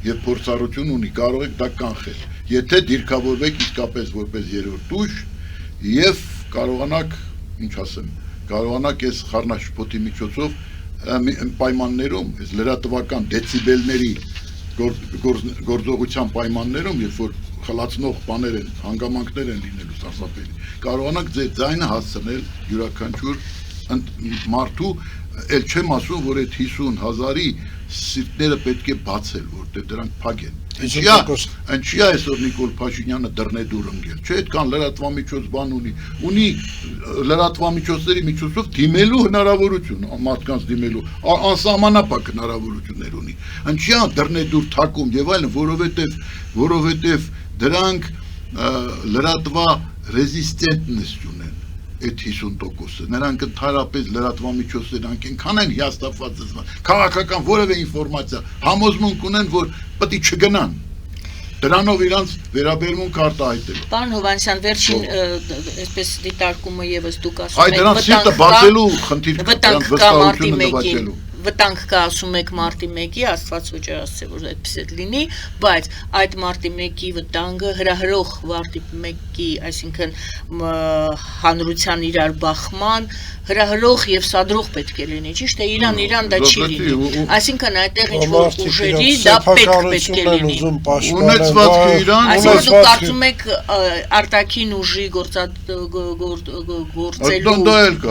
S2: եւ փորձառություն ունի, կարող եք դա կանխել։ Եթե դիրքավորվեք իսկապես որպես երրորդ ուժ եւ կարողանաք, ինչ ասեմ, կարողանաք այս խառնաշփոթի միջոցով պայմաններում, այս լրատվական դեցիբելների գործողության պայմաններում, երբ որ խլացնող բաներ են, հանգամանքներ են լինելու սարսափելի, կարողանաք ձեր ձայնը հասցնել յուրաքանչյուր մարդու, էլ չեմ ասում, որ այդ 50,000-ի սիրտները պետք է բացել, որտեղ դրանք փակ են։ Ինչի է այսօր Նիկոլ Փաշինյանը դռնեդուր ընկել, չէ, այդքան լրատվամիջոց բան ունի լրատվամիջոցների միջոցով դիմելու հնարավորություն, մարդկանց դիմելու, անսահմանափակ հնարավորություններ ունի։ Ինչի է դռնեդուր թակում եւ այլն, որովհետեւ դրանք լրատվա ռեզիստենտնess ունեն այդ 50%-ը, նրանք ընդհանրապես լրատվամիջոցներ այնքան են հիասթափված զգան, քաղաքական որևէ ինֆորմացիա համոզմունք ունեն, որ պետք է չգնան, դրանով իրանց վերաբերմունք արտահայտելու։
S1: Պարոն Հովհաննիսյան, վերջին այսպես դիտարկումը եւս դուք ասում
S2: եք, այդ դրանց սիրտը բացելու խնդիր կա, դրանց վստահությունը նվաճելու։
S1: Վտանգ կա, ասում եք մարտի 1-ի, Աստված ոչեր ասছে, որ այդպես էլ լինի, բայց այդ մարտի 1-ի վտանգը հրահրող մարտի 1-ի, այսինքն հանրության իրար բախման հրահրող եւ սադրող պետք է լինի, ճիշտ է, իրան դա չի լինի։ Այսինքն այդտեղ ինչ որ ուժերի դա պետք է լինի։
S2: Ունեցվածքը իրան,
S1: այսինքն դուք կարծում եք արտաքին ուժի գործելու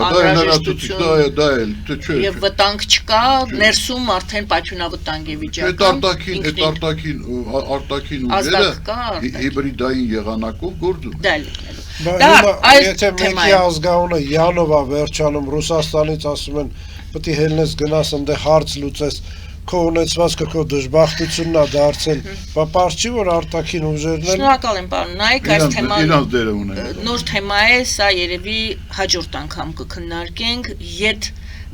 S2: անհրաժեշտություն
S1: եւ վտանգ չկա, ներսում արդեն պայթյունավտանգ է վիճակը։
S2: Այդ արտաքին ուժերը հիբրիդային եղանակով գործում են։
S3: Եթե մեկի ազգանունը Յանովա վերջանում Ռուսաստանից ասում են պետք է հելնես գնաս ընդե հարց լուծես, քո ունեցվածքը քո դժբախտությունն է դարձել, բապարս չի որ արտաքին ուժերն են։
S1: Շնորհակալ եմ, պարոն Նայք, այս թեման
S2: իրանց դերը ունեն։
S1: Նոր թեմա է, սա երևի հաջորդ անգամ կքննարկենք, եթ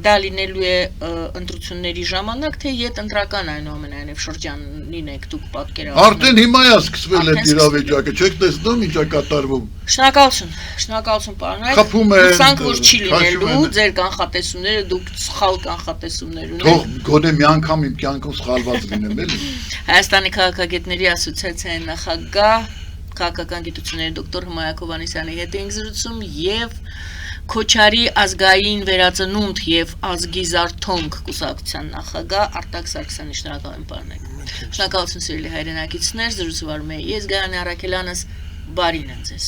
S1: դա լինելու է ընտրությունների ժամանակ, թե եթ ընտրական այնուամենայնիվ շրջանին եք դուք պատկերացնում։
S2: Արդեն հիմա է սկսվել այդ իրավիճակը, չեք տեսնում ինչ է կատարվում։
S1: Շնորհակալություն, պարոն Նայք։ Հուսանք, որ չի լինելու ձեր կանխատեսումները, դուք սխալ կանխատեսումներ ունեք։
S2: Թող գոնե մի անգամ իմ կյանքում սխալված լինեմ, էլի։
S1: Հայաստանի քաղաքագետների ասոցիացիայի նախագահ, քաղաքական գիտությունների դոկտոր Հմայակ Հովհաննիսյանի հետ ենք զրուցում եւ Քոչարի ազգային վերածնունդ եւ ազգի զարթոնք կուսակցության նախագահ Արտակ Սարգսյանի շնորհակալ եմ, պարոն Նայք։ Շնորհակալություն սիրելի հայրենակիցներ, զրուցվարում եմ ես Գայանե Առաքելյանս, բարին ձեզ։